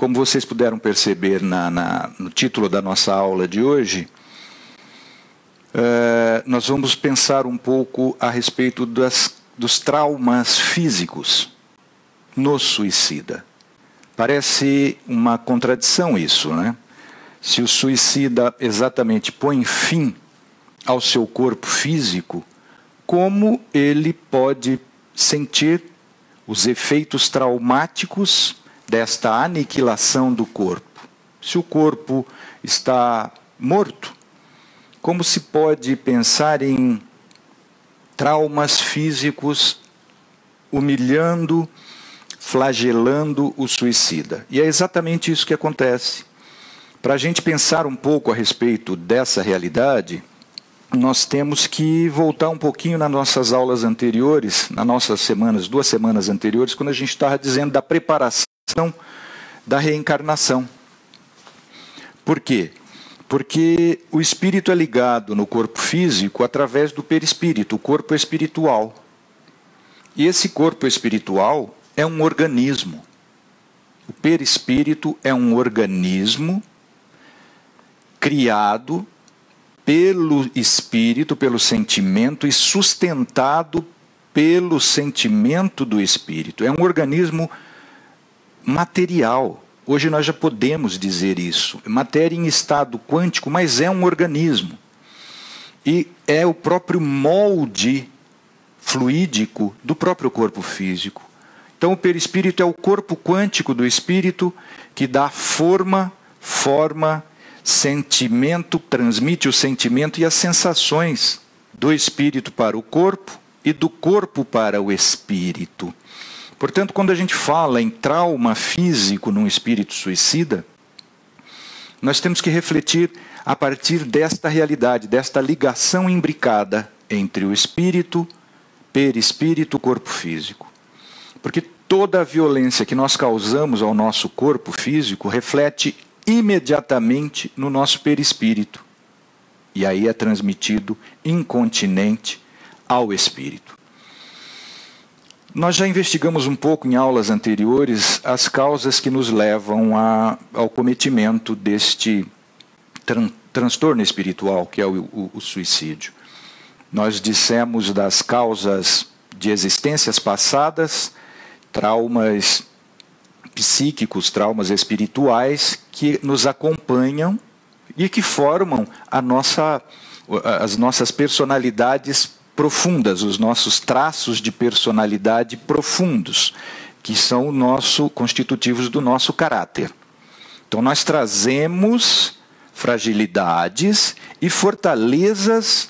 como vocês puderam perceber no título da nossa aula de hoje, nós vamos pensar um pouco a respeito dos traumas físicos no suicida. Parece uma contradição isso, né? Se o suicida exatamente põe fim ao seu corpo físico, como ele pode sentir os efeitos traumáticos desta aniquilação do corpo? Se o corpo está morto, como se pode pensar em traumas físicos humilhando, flagelando o suicida? E é exatamente isso que acontece. Para a gente pensar um pouco a respeito dessa realidade, nós temos que voltar um pouquinho nas nossas aulas anteriores, nas nossas semanas, 2 semanas anteriores, quando a gente estava dizendo da preparação da reencarnação. Por quê? Porque o espírito é ligado no corpo físico através do perispírito, o corpo espiritual. E esse corpo espiritual é um organismo. O perispírito é um organismo criado pelo espírito, pelo sentimento e sustentado pelo sentimento do espírito. É um organismo material. Hoje nós já podemos dizer isso. Matéria em estado quântico, mas é um organismo. E é o próprio molde fluídico do próprio corpo físico. Então o perispírito é o corpo quântico do espírito que dá forma, sentimento, transmite o sentimento e as sensações do espírito para o corpo e do corpo para o espírito. Portanto, quando a gente fala em trauma físico num espírito suicida, nós temos que refletir a partir desta realidade, desta ligação imbricada entre o espírito, perispírito, corpo físico. Porque toda a violência que nós causamos ao nosso corpo físico reflete imediatamente no nosso perispírito. E aí é transmitido incontinente ao espírito. Nós já investigamos um pouco em aulas anteriores as causas que nos levam ao cometimento deste transtorno espiritual, que é o suicídio. Nós dissemos das causas de existências passadas, traumas psíquicos, traumas espirituais que nos acompanham e que formam as nossas personalidades profundas, os nossos traços de personalidade profundos, que são constitutivos do nosso caráter. Então nós trazemos fragilidades e fortalezas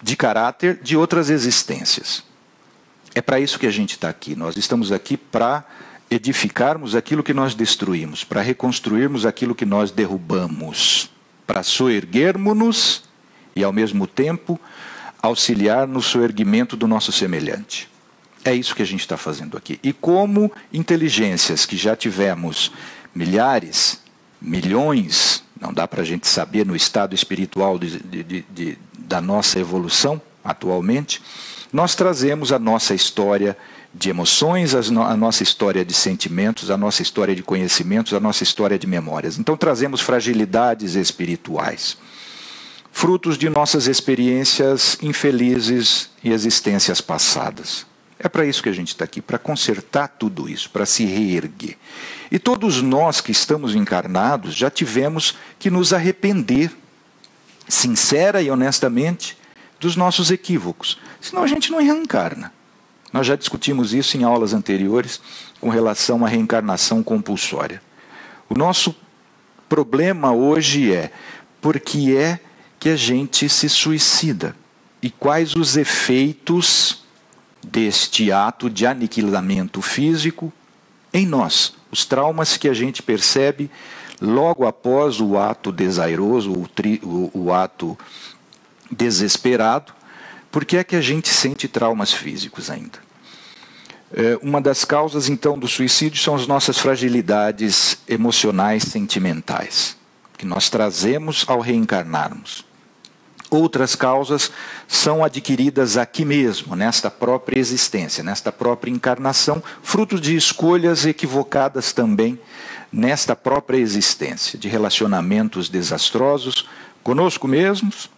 de caráter de outras existências. É para isso que a gente está aqui. Nós estamos aqui para edificarmos aquilo que nós destruímos, para reconstruirmos aquilo que nós derrubamos, para soerguermos-nos e, ao mesmo tempo, auxiliar no soerguimento do nosso semelhante. É isso que a gente está fazendo aqui. E como inteligências que já tivemos milhares, milhões, não dá para a gente saber no estado espiritual da nossa evolução atualmente, nós trazemos a nossa história de emoções, a nossa história de sentimentos, a nossa história de conhecimentos, a nossa história de memórias. Então trazemos fragilidades espirituais, frutos de nossas experiências infelizes e existências passadas. É para isso que a gente está aqui, para consertar tudo isso, para se reerguer. E todos nós que estamos encarnados já tivemos que nos arrepender, sincera e honestamente, dos nossos equívocos. Senão a gente não reencarna. Nós já discutimos isso em aulas anteriores com relação à reencarnação compulsória. O nosso problema hoje é por que é que a gente se suicida e quais os efeitos deste ato de aniquilamento físico em nós, os traumas que a gente percebe logo após o ato desairoso, o ato desesperado. Por que é que a gente sente traumas físicos ainda? Uma das causas, então, do suicídio são as nossas fragilidades emocionais, sentimentais, que nós trazemos ao reencarnarmos. Outras causas são adquiridas aqui mesmo, nesta própria existência, nesta própria encarnação, fruto de escolhas equivocadas também nesta própria existência, de relacionamentos desastrosos conosco mesmos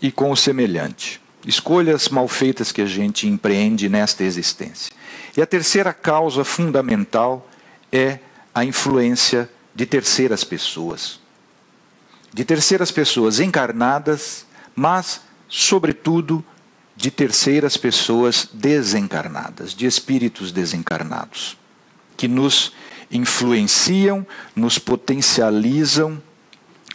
e com o semelhante. Escolhas mal feitas que a gente empreende nesta existência. E a terceira causa fundamental é a influência de terceiras pessoas. De terceiras pessoas encarnadas, mas, sobretudo, de terceiras pessoas desencarnadas, de espíritos desencarnados, que nos influenciam, nos potencializam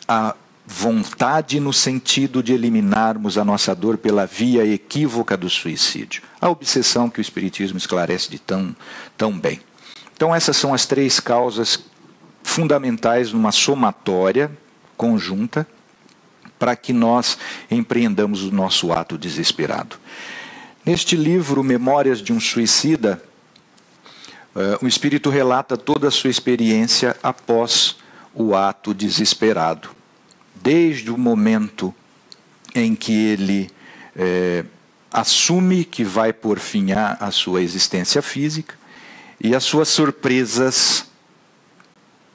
a vontade no sentido de eliminarmos a nossa dor pela via equívoca do suicídio. A obsessão que o Espiritismo esclarece de tão bem. Então essas são as três causas fundamentais numa somatória conjunta para que nós empreendamos o nosso ato desesperado. Neste livro, Memórias de um Suicida, o espírito relata toda a sua experiência após o ato desesperado. Desde o momento em que ele assume que vai pôr fim à sua existência física e as suas surpresas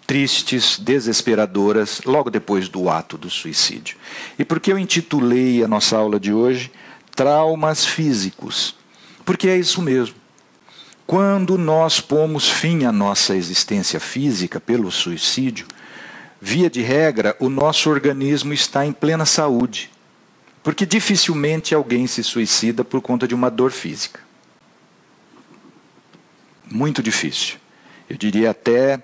tristes, desesperadoras, logo depois do ato do suicídio. E por que eu intitulei a nossa aula de hoje Traumas Físicos? Porque é isso mesmo. Quando nós pomos fim à nossa existência física pelo suicídio, via de regra, o nosso organismo está em plena saúde. Porque dificilmente alguém se suicida por conta de uma dor física. Muito difícil. Eu diria até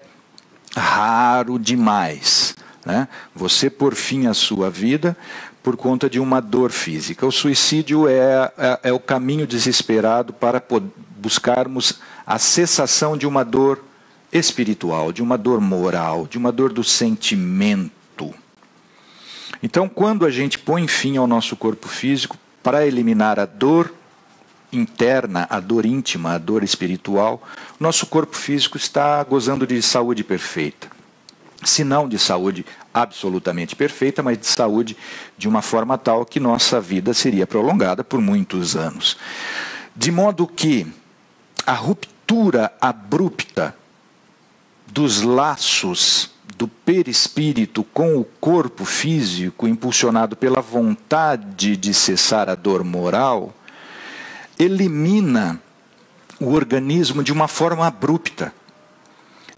raro demais, né? Você pôr fim à sua vida por conta de uma dor física. O suicídio é o caminho desesperado para buscarmos a cessação de uma dor espiritual, de uma dor moral, de uma dor do sentimento. Então, quando a gente põe fim ao nosso corpo físico para eliminar a dor interna, a dor íntima, a dor espiritual, nosso corpo físico está gozando de saúde perfeita. Se não de saúde absolutamente perfeita, mas de saúde de uma forma tal que nossa vida seria prolongada por muitos anos. De modo que a ruptura abrupta dos laços do perispírito com o corpo físico, impulsionado pela vontade de cessar a dor moral, elimina o organismo de uma forma abrupta,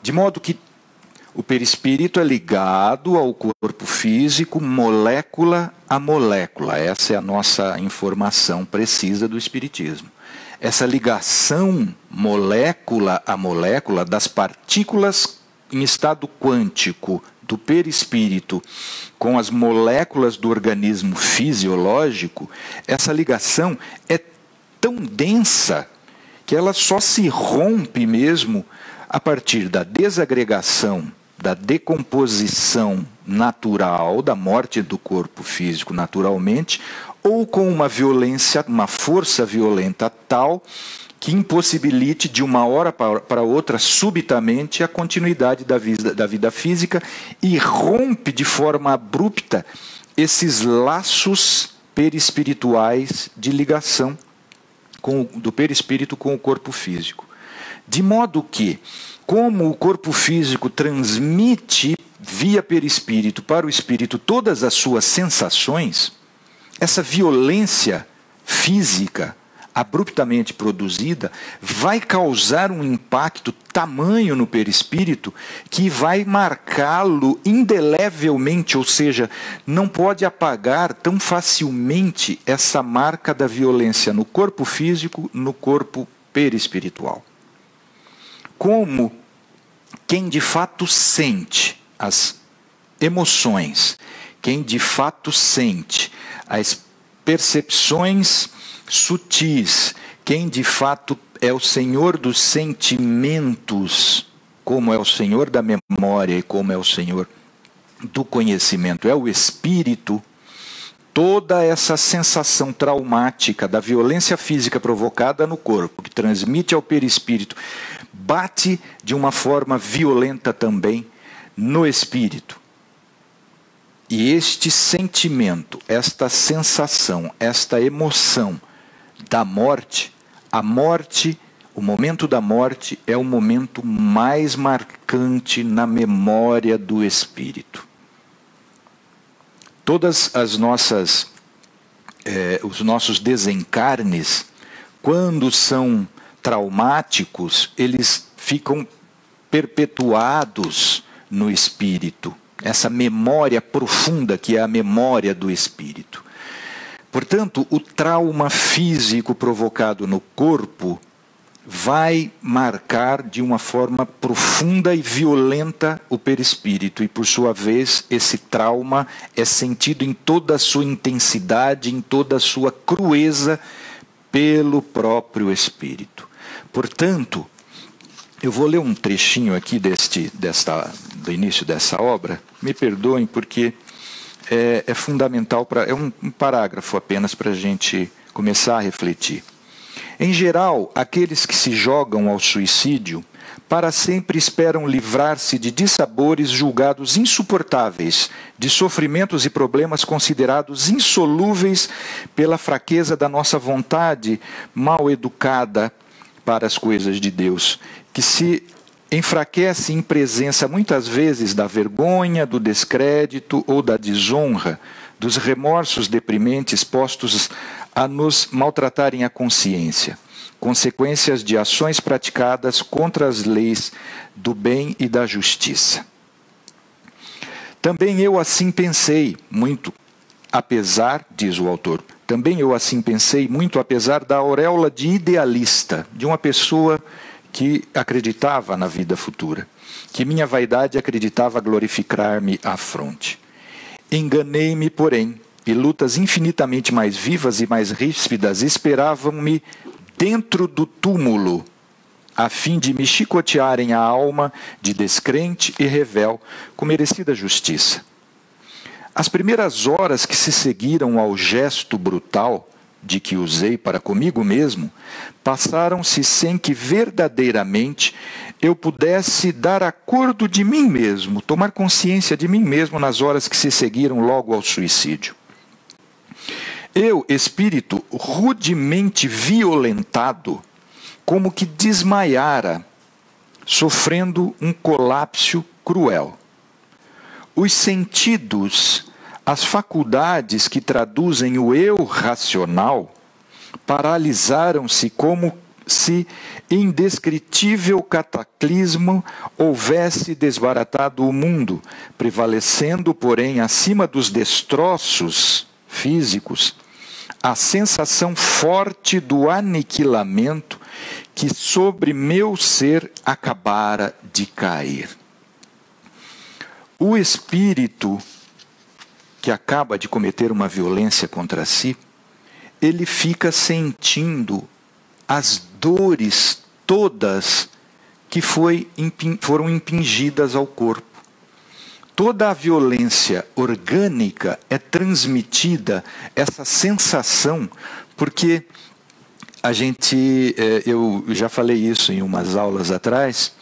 de modo que o perispírito é ligado ao corpo físico, molécula a molécula. Essa é a nossa informação precisa do Espiritismo. Essa ligação molécula a molécula das partículas em estado quântico do perispírito com as moléculas do organismo fisiológico, essa ligação é tão densa que ela só se rompe mesmo a partir da desagregação, da decomposição natural, da morte do corpo físico naturalmente, ou com uma violência, uma força violenta tal que impossibilite de uma hora para outra, subitamente, a continuidade da vida física e rompe de forma abrupta esses laços perispirituais de ligação do perispírito com o corpo físico. De modo que, como o corpo físico transmite via perispírito para o espírito todas as suas sensações, essa violência física abruptamente produzida vai causar um impacto tamanho no perispírito que vai marcá-lo indelevelmente, ou seja, não pode apagar tão facilmente essa marca da violência no corpo físico, no corpo perispiritual. Como quem de fato sente as emoções, quem de fato sente as percepções sutis, quem de fato é o senhor dos sentimentos, como é o senhor da memória e como é o senhor do conhecimento, é o espírito, toda essa sensação traumática da violência física provocada no corpo, que transmite ao perispírito, bate de uma forma violenta também no espírito. E este sentimento, esta sensação, esta emoção da morte, a morte, o momento da morte é o momento mais marcante na memória do espírito. Todas as nossas, os nossos desencarnes, quando são traumáticos, eles ficam perpetuados no espírito. Essa memória profunda que é a memória do espírito. Portanto, o trauma físico provocado no corpo vai marcar de uma forma profunda e violenta o perispírito. E, por sua vez, esse trauma é sentido em toda a sua intensidade, em toda a sua crueza pelo próprio espírito. Portanto, eu vou ler um trechinho aqui do início dessa obra. Me perdoem porque é fundamental, é um parágrafo apenas para a gente começar a refletir. Em geral, aqueles que se jogam ao suicídio para sempre esperam livrar-se de dissabores julgados insuportáveis, de sofrimentos e problemas considerados insolúveis pela fraqueza da nossa vontade mal educada para as coisas de Deus, que se enfraquece em presença muitas vezes da vergonha, do descrédito ou da desonra, dos remorsos deprimentes postos a nos maltratarem a consciência, consequências de ações praticadas contra as leis do bem e da justiça. Também eu assim pensei muito, apesar, diz o autor, também eu assim pensei muito apesar da auréola de idealista, de uma pessoa que acreditava na vida futura, que minha vaidade acreditava glorificar-me à fronte. Enganei-me, porém, e lutas infinitamente mais vivas e mais ríspidas esperavam-me dentro do túmulo, a fim de me chicotearem a alma de descrente e revel com merecida justiça. As primeiras horas que se seguiram ao gesto brutal de que usei para comigo mesmo, passaram-se sem que verdadeiramente eu pudesse dar acordo de mim mesmo, tomar consciência de mim mesmo nas horas que se seguiram logo ao suicídio. Eu, espírito rudemente violentado, como que desmaiara, sofrendo um colapso cruel. Os sentidos, as faculdades que traduzem o eu racional, paralisaram-se como se indescritível cataclismo houvesse desbaratado o mundo, prevalecendo, porém, acima dos destroços físicos, a sensação forte do aniquilamento que sobre meu ser acabara de cair. O espírito que acaba de cometer uma violência contra si, ele fica sentindo as dores todas que foram impingidas ao corpo. Toda a violência orgânica é transmitida, essa sensação, porque eu já falei isso em umas aulas atrás,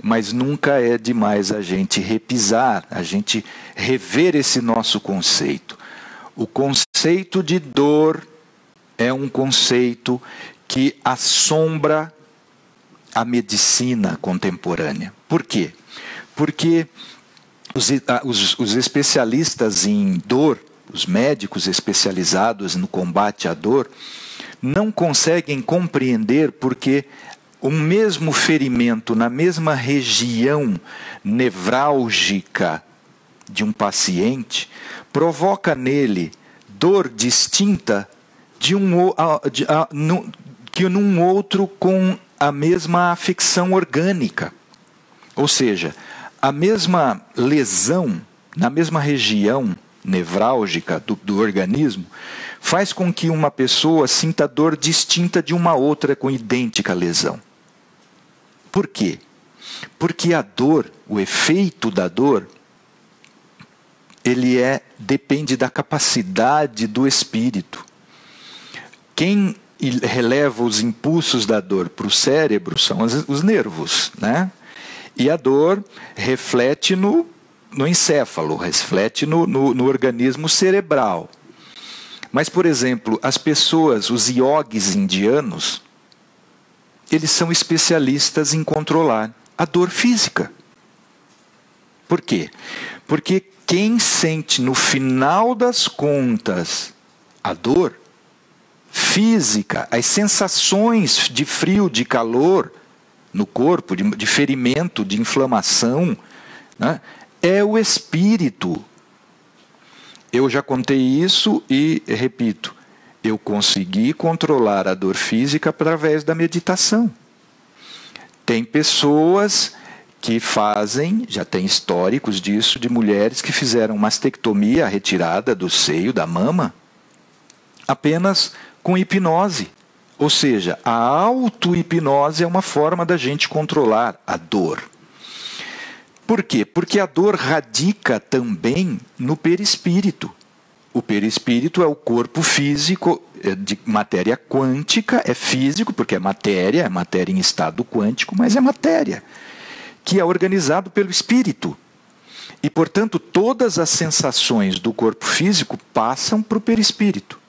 mas nunca é demais a gente repisar, a gente rever esse nosso conceito. O conceito de dor é um conceito que assombra a medicina contemporânea. Por quê? Porque os especialistas em dor, os médicos especializados no combate à dor, não conseguem compreender porque o mesmo ferimento na mesma região nevrálgica de um paciente provoca nele dor distinta que num outro com a mesma afecção orgânica. Ou seja, a mesma lesão na mesma região nevrálgica do organismo faz com que uma pessoa sinta dor distinta de uma outra com idêntica lesão. Por quê? Porque a dor, o efeito da dor, ele depende da capacidade do espírito. Quem releva os impulsos da dor para o cérebro são os nervos, né? E a dor reflete no no encéfalo, reflete no organismo cerebral. Mas, por exemplo, as pessoas, os iogues indianos, eles são especialistas em controlar a dor física. Por quê? Porque quem sente no final das contas a dor física, as sensações de frio, de calor no corpo, de ferimento, de inflamação, né, é o espírito. Eu já contei isso e repito, eu consegui controlar a dor física através da meditação. Tem pessoas que fazem, já tem históricos disso, de mulheres que fizeram mastectomia, a retirada do seio, da mama, apenas com hipnose. Ou seja, a auto-hipnose é uma forma da gente controlar a dor. Por quê? Porque a dor radica também no perispírito. O perispírito é o corpo físico de matéria quântica, é físico, porque é matéria em estado quântico, mas é matéria, que é organizado pelo espírito. E, portanto, todas as sensações do corpo físico passam para o perispírito.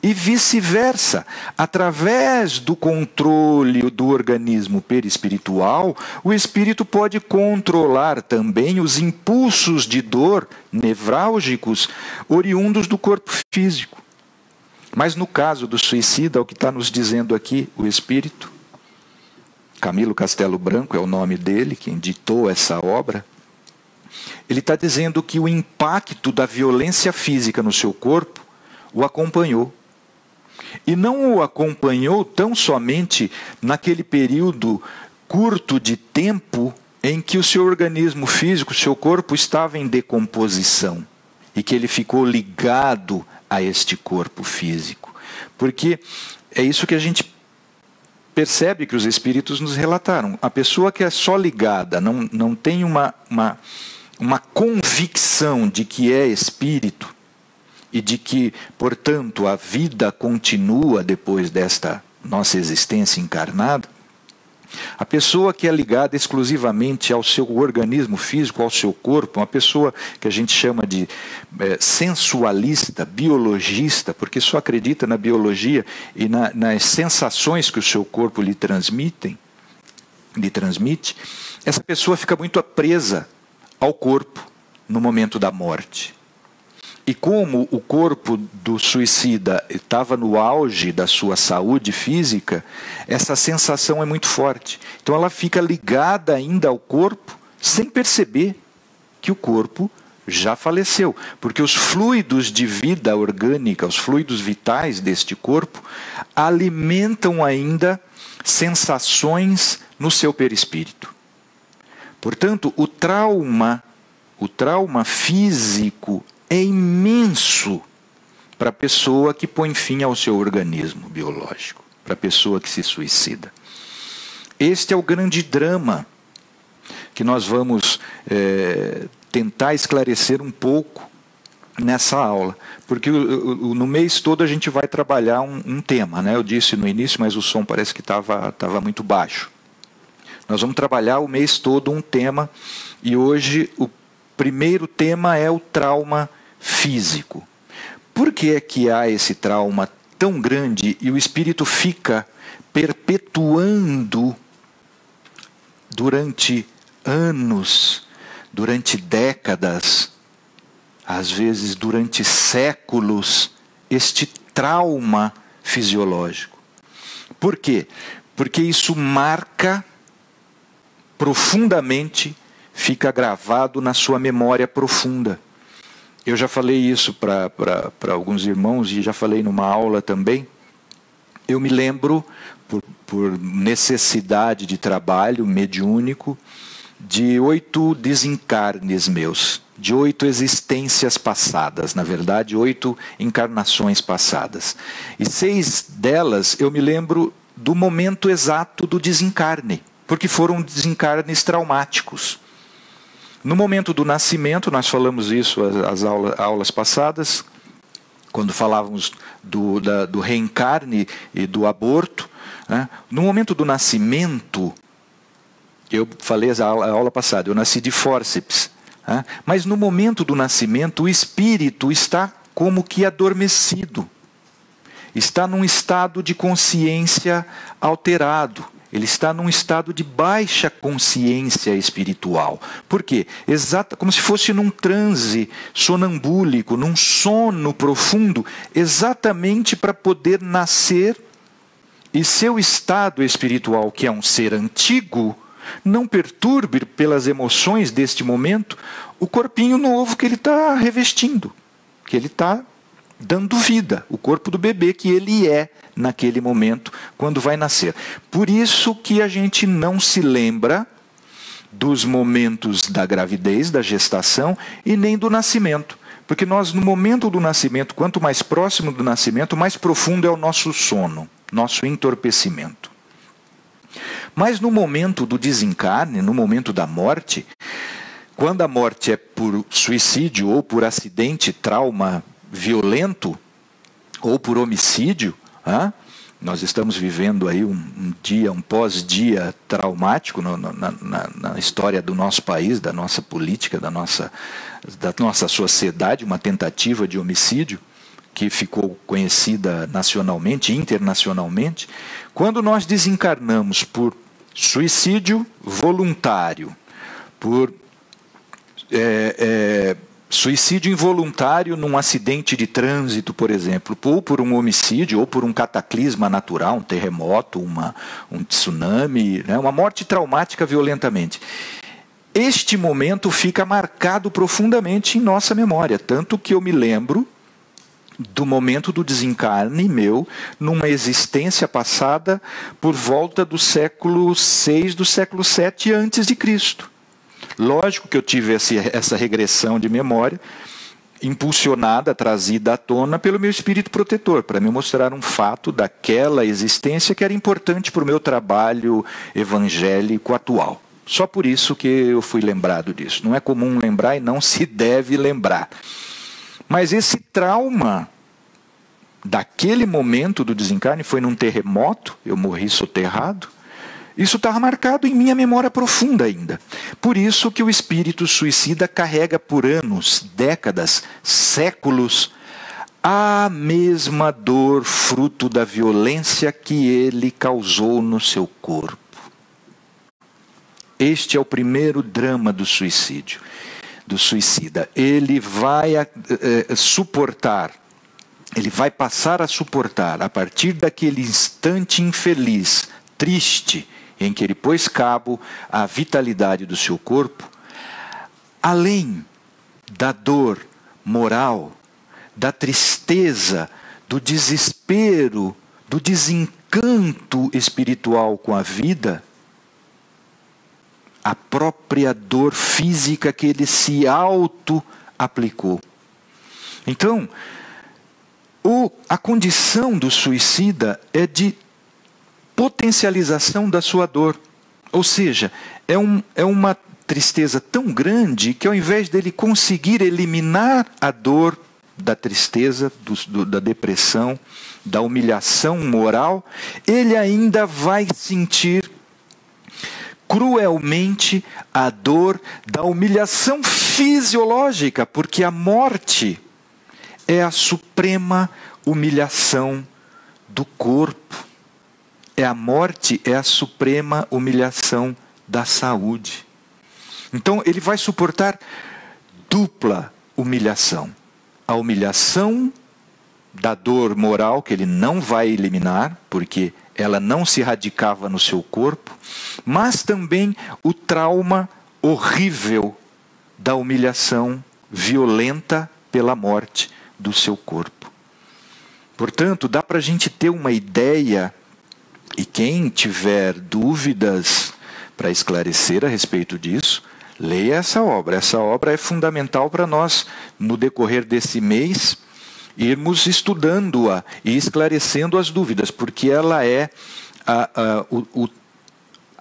E vice-versa, através do controle do organismo perispiritual, o espírito pode controlar também os impulsos de dor nevrálgicos oriundos do corpo físico. Mas no caso do suicida, o que está nos dizendo aqui o espírito, Camilo Castelo Branco é o nome dele, quem ditou essa obra, ele está dizendo que o impacto da violência física no seu corpo o acompanhou. E não o acompanhou tão somente naquele período curto de tempo em que o seu organismo físico, o seu corpo estava em decomposição e que ele ficou ligado a este corpo físico. Porque é isso que a gente percebe que os espíritos nos relataram. A pessoa que é só ligada, não tem uma convicção de que é espírito, e de que, portanto, a vida continua depois desta nossa existência encarnada, a pessoa que é ligada exclusivamente ao seu organismo físico, ao seu corpo, uma pessoa que a gente chama de sensualista, biologista, porque só acredita na biologia e nas sensações que o seu corpo lhe transmite, essa pessoa fica muito presa ao corpo no momento da morte. E como o corpo do suicida estava no auge da sua saúde física, essa sensação é muito forte. Então ela fica ligada ainda ao corpo, sem perceber que o corpo já faleceu. Porque os fluidos de vida orgânica, os fluidos vitais deste corpo, alimentam ainda sensações no seu perispírito. Portanto, o trauma físico é imenso para a pessoa que põe fim ao seu organismo biológico, para a pessoa que se suicida. Este é o grande drama que nós vamos tentar esclarecer um pouco nessa aula, porque no mês todo a gente vai trabalhar um tema, né? Eu disse no início, mas o som parece que estava muito baixo. Nós vamos trabalhar o mês todo um tema, e hoje o primeiro tema é o trauma físico. Por que é que há esse trauma tão grande e o espírito fica perpetuando durante anos, durante décadas, às vezes durante séculos, este trauma fisiológico? Por quê? Porque isso marca profundamente, fica gravado na sua memória profunda. Eu já falei isso para alguns irmãos e já falei numa aula também. Eu me lembro, por necessidade de trabalho mediúnico, de 8 desencarnes meus, de 8 existências passadas, na verdade 8 encarnações passadas. E 6 delas eu me lembro do momento exato do desencarne, porque foram desencarnes traumáticos. No momento do nascimento, nós falamos isso as aulas passadas, quando falávamos do reencarne e do aborto, né? No momento do nascimento, eu falei a aula passada, eu nasci de fórceps, Mas no momento do nascimento, o espírito está como que adormecido. Está num estado de consciência alterado. Ele está num estado de baixa consciência espiritual. Por quê? Como se fosse num transe sonambúlico, num sono profundo, exatamente para poder nascer e seu estado espiritual, que é um ser antigo, não perturbe pelas emoções deste momento o corpinho novo que ele está revestindo, que ele está dando vida, o corpo do bebê que ele é naquele momento, quando vai nascer. Por isso que a gente não se lembra dos momentos da gravidez, da gestação, e nem do nascimento. Porque nós, no momento do nascimento, quanto mais próximo do nascimento, mais profundo é o nosso sono, nosso entorpecimento. Mas no momento do desencarne, no momento da morte, quando a morte é por suicídio ou por acidente, trauma violento, ou por homicídio, nós estamos vivendo aí um pós-dia traumático na história do nosso país, da nossa política, da nossa sociedade, uma tentativa de homicídio que ficou conhecida nacionalmente, internacionalmente. Quando nós desencarnamos por suicídio voluntário, por suicídio involuntário num acidente de trânsito, por exemplo, ou por um homicídio, ou por um cataclisma natural, um terremoto, um tsunami, uma morte traumática violentamente. Este momento fica marcado profundamente em nossa memória, tanto que eu me lembro do momento do desencarne meu, numa existência passada por volta do século VI, do século VII antes de Cristo. Lógico que eu tive essa regressão de memória, impulsionada, trazida à tona pelo meu espírito protetor, para me mostrar um fato daquela existência que era importante para o meu trabalho evangélico atual. Só por isso que eu fui lembrado disso. Não é comum lembrar e não se deve lembrar. Mas esse trauma daquele momento do desencarne foi num terremoto, eu morri soterrado. Isso estava marcado em minha memória profunda ainda. Por isso que o espírito suicida carrega por anos, décadas, séculos, a mesma dor fruto da violência que ele causou no seu corpo. Este é o primeiro drama do suicídio, do suicida. Ele vai suportar, ele vai passar a suportar, a partir daquele instante infeliz, triste, em que ele pôs cabo à vitalidade do seu corpo, além da dor moral, da tristeza, do desespero, do desencanto espiritual com a vida, a própria dor física que ele se auto-aplicou. Então, a condição do suicida é de potencialização da sua dor. Ou seja, é uma tristeza tão grande que ao invés dele conseguir eliminar a dor da tristeza, da depressão, da humilhação moral, ele ainda vai sentir cruelmente a dor da humilhação fisiológica, porque a morte é a suprema humilhação do corpo. A morte é a suprema humilhação da saúde. Então ele vai suportar dupla humilhação. A humilhação da dor moral, que ele não vai eliminar, porque ela não se radicava no seu corpo, mas também o trauma horrível da humilhação violenta pela morte do seu corpo. Portanto, dá para a gente ter uma ideia. E quem tiver dúvidas para esclarecer a respeito disso, leia essa obra. Essa obra é fundamental para nós, no decorrer desse mês, irmos estudando-a e esclarecendo as dúvidas, porque ela é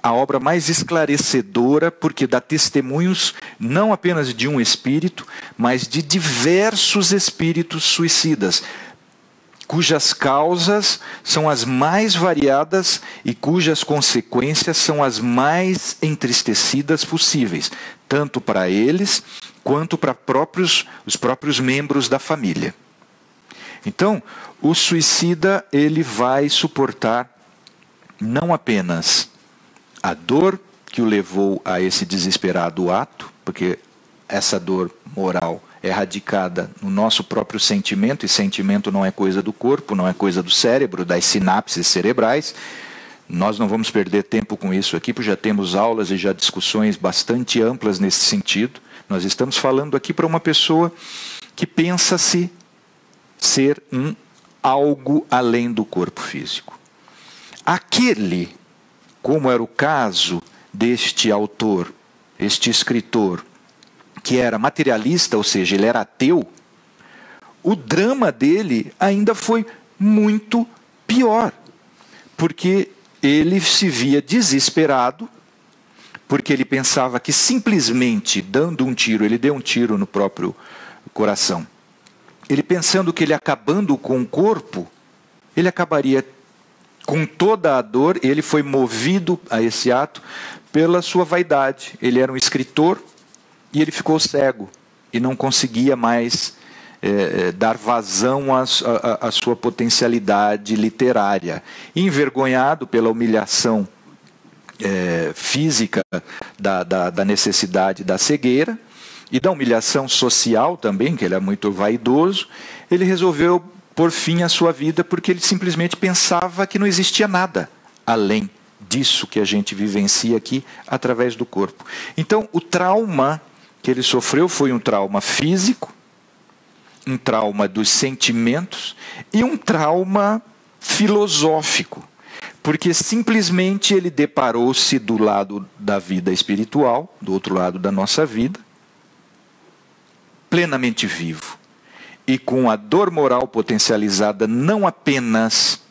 a obra mais esclarecedora, porque dá testemunhos não apenas de um espírito, mas de diversos espíritos suicidas, cujas causas são as mais variadas e cujas consequências são as mais entristecidas possíveis, tanto para eles quanto para os próprios membros da família. Então, o suicida ele vai suportar não apenas a dor que o levou a esse desesperado ato, porque essa dor moral é radicada no nosso próprio sentimento, e sentimento não é coisa do corpo, não é coisa do cérebro, das sinapses cerebrais. Nós não vamos perder tempo com isso aqui, porque já temos aulas e já discussões bastante amplas nesse sentido. Nós estamos falando aqui para uma pessoa que pensa-se ser algo além do corpo físico. Aquele, como era o caso deste autor, este escritor, que era materialista, ou seja, ele era ateu, o drama dele ainda foi muito pior, porque ele se via desesperado, porque ele pensava que simplesmente dando um tiro, ele deu um tiro no próprio coração. Ele pensando que ele acabando com o corpo, ele acabaria com toda a dor. Ele foi movido a esse ato pela sua vaidade. Ele era um escritor e ele ficou cego e não conseguia mais dar vazão à sua potencialidade literária. Envergonhado pela humilhação física da necessidade da cegueira, e da humilhação social também, que ele é muito vaidoso, ele resolveu pôr fim à sua vida porque ele simplesmente pensava que não existia nada além disso que a gente vivencia aqui através do corpo. Então, o trauma que ele sofreu foi um trauma físico, um trauma dos sentimentos e um trauma filosófico, porque simplesmente ele deparou-se do lado da vida espiritual, do outro lado da nossa vida, plenamente vivo e com a dor moral potencializada não apenas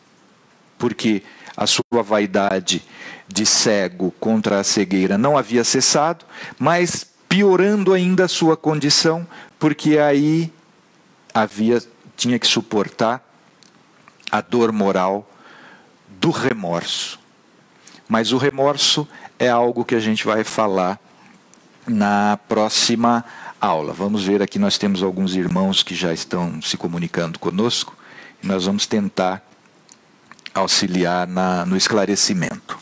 porque a sua vaidade de cego contra a cegueira não havia cessado, mas piorando ainda a sua condição, porque aí tinha que suportar a dor moral do remorso. Mas o remorso é algo que a gente vai falar na próxima aula. Vamos ver aqui, nós temos alguns irmãos que já estão se comunicando conosco e nós vamos tentar auxiliar no esclarecimento.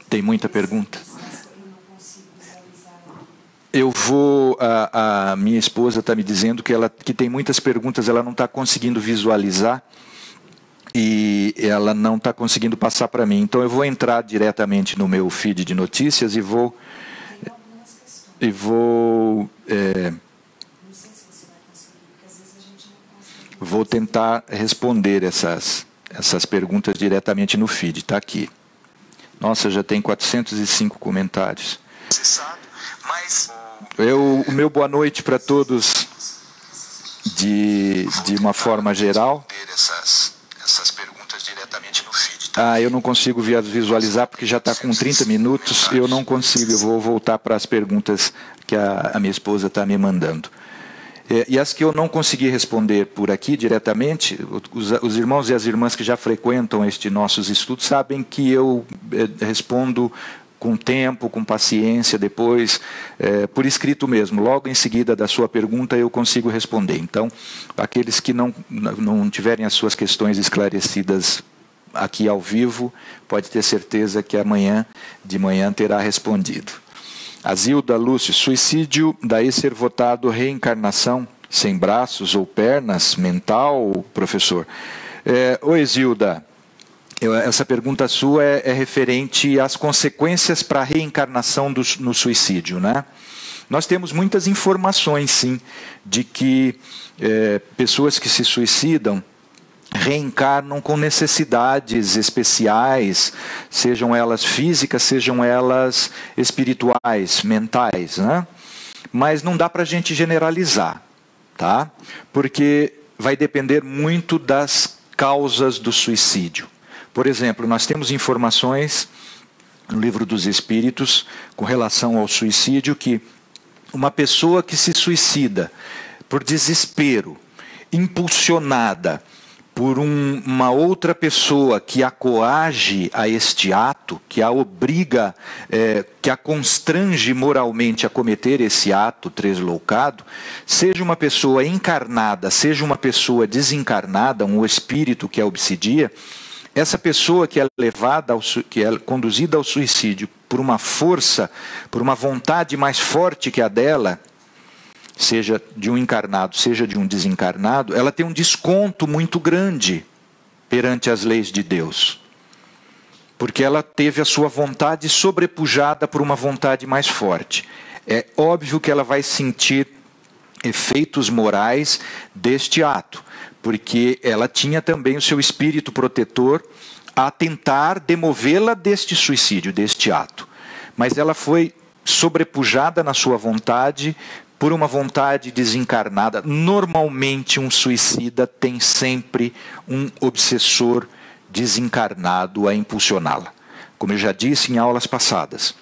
Tem muita pergunta? Eu vou... A minha esposa está me dizendo que tem muitas perguntas, ela não está conseguindo visualizar e ela não está conseguindo passar para mim. Então, eu vou entrar diretamente no meu feed de notícias e vou tentar responder essas perguntas diretamente no feed. Está aqui. Nossa, já tem 405 comentários. O meu boa noite para todos de uma forma geral. Essas perguntas diretamente no feed. Tá? Eu não consigo visualizar porque já está com 30 minutos. Eu não consigo. Eu vou voltar para as perguntas que a minha esposa está me mandando. E as que eu não consegui responder por aqui diretamente, os irmãos e as irmãs que já frequentam nossos estudos sabem que eu respondo com tempo, com paciência, depois, por escrito mesmo. Logo em seguida da sua pergunta eu consigo responder. Então, aqueles que não tiverem as suas questões esclarecidas aqui ao vivo, pode ter certeza que de manhã terá respondido. A Zilda Lúcio, suicídio daí ser votado reencarnação sem braços ou pernas, mental, professor? Oi, Zilda. Essa pergunta sua é referente às consequências para a reencarnação no suicídio, né? Nós temos muitas informações, sim, de que pessoas que se suicidam reencarnam com necessidades especiais, sejam elas físicas, sejam elas espirituais, mentais, né? Mas não dá para a gente generalizar, tá? Porque vai depender muito das causas do suicídio. Por exemplo, nós temos informações no Livro dos Espíritos com relação ao suicídio que uma pessoa que se suicida por desespero, impulsionada por uma outra pessoa que a coage a este ato, que a obriga, que a constrange moralmente a cometer esse ato tresloucado, seja uma pessoa encarnada, seja uma pessoa desencarnada, um espírito que a obsidia, essa pessoa que é levada, que é conduzida ao suicídio por uma força, por uma vontade mais forte que a dela, seja de um encarnado, seja de um desencarnado, ela tem um desconto muito grande perante as leis de Deus. Porque ela teve a sua vontade sobrepujada por uma vontade mais forte. É óbvio que ela vai sentir efeitos morais deste ato, porque ela tinha também o seu espírito protetor a tentar demovê-la deste suicídio, deste ato. Mas ela foi sobrepujada na sua vontade por uma vontade desencarnada. Normalmente um suicida tem sempre um obsessor desencarnado a impulsioná-la. Como eu já disse em aulas passadas,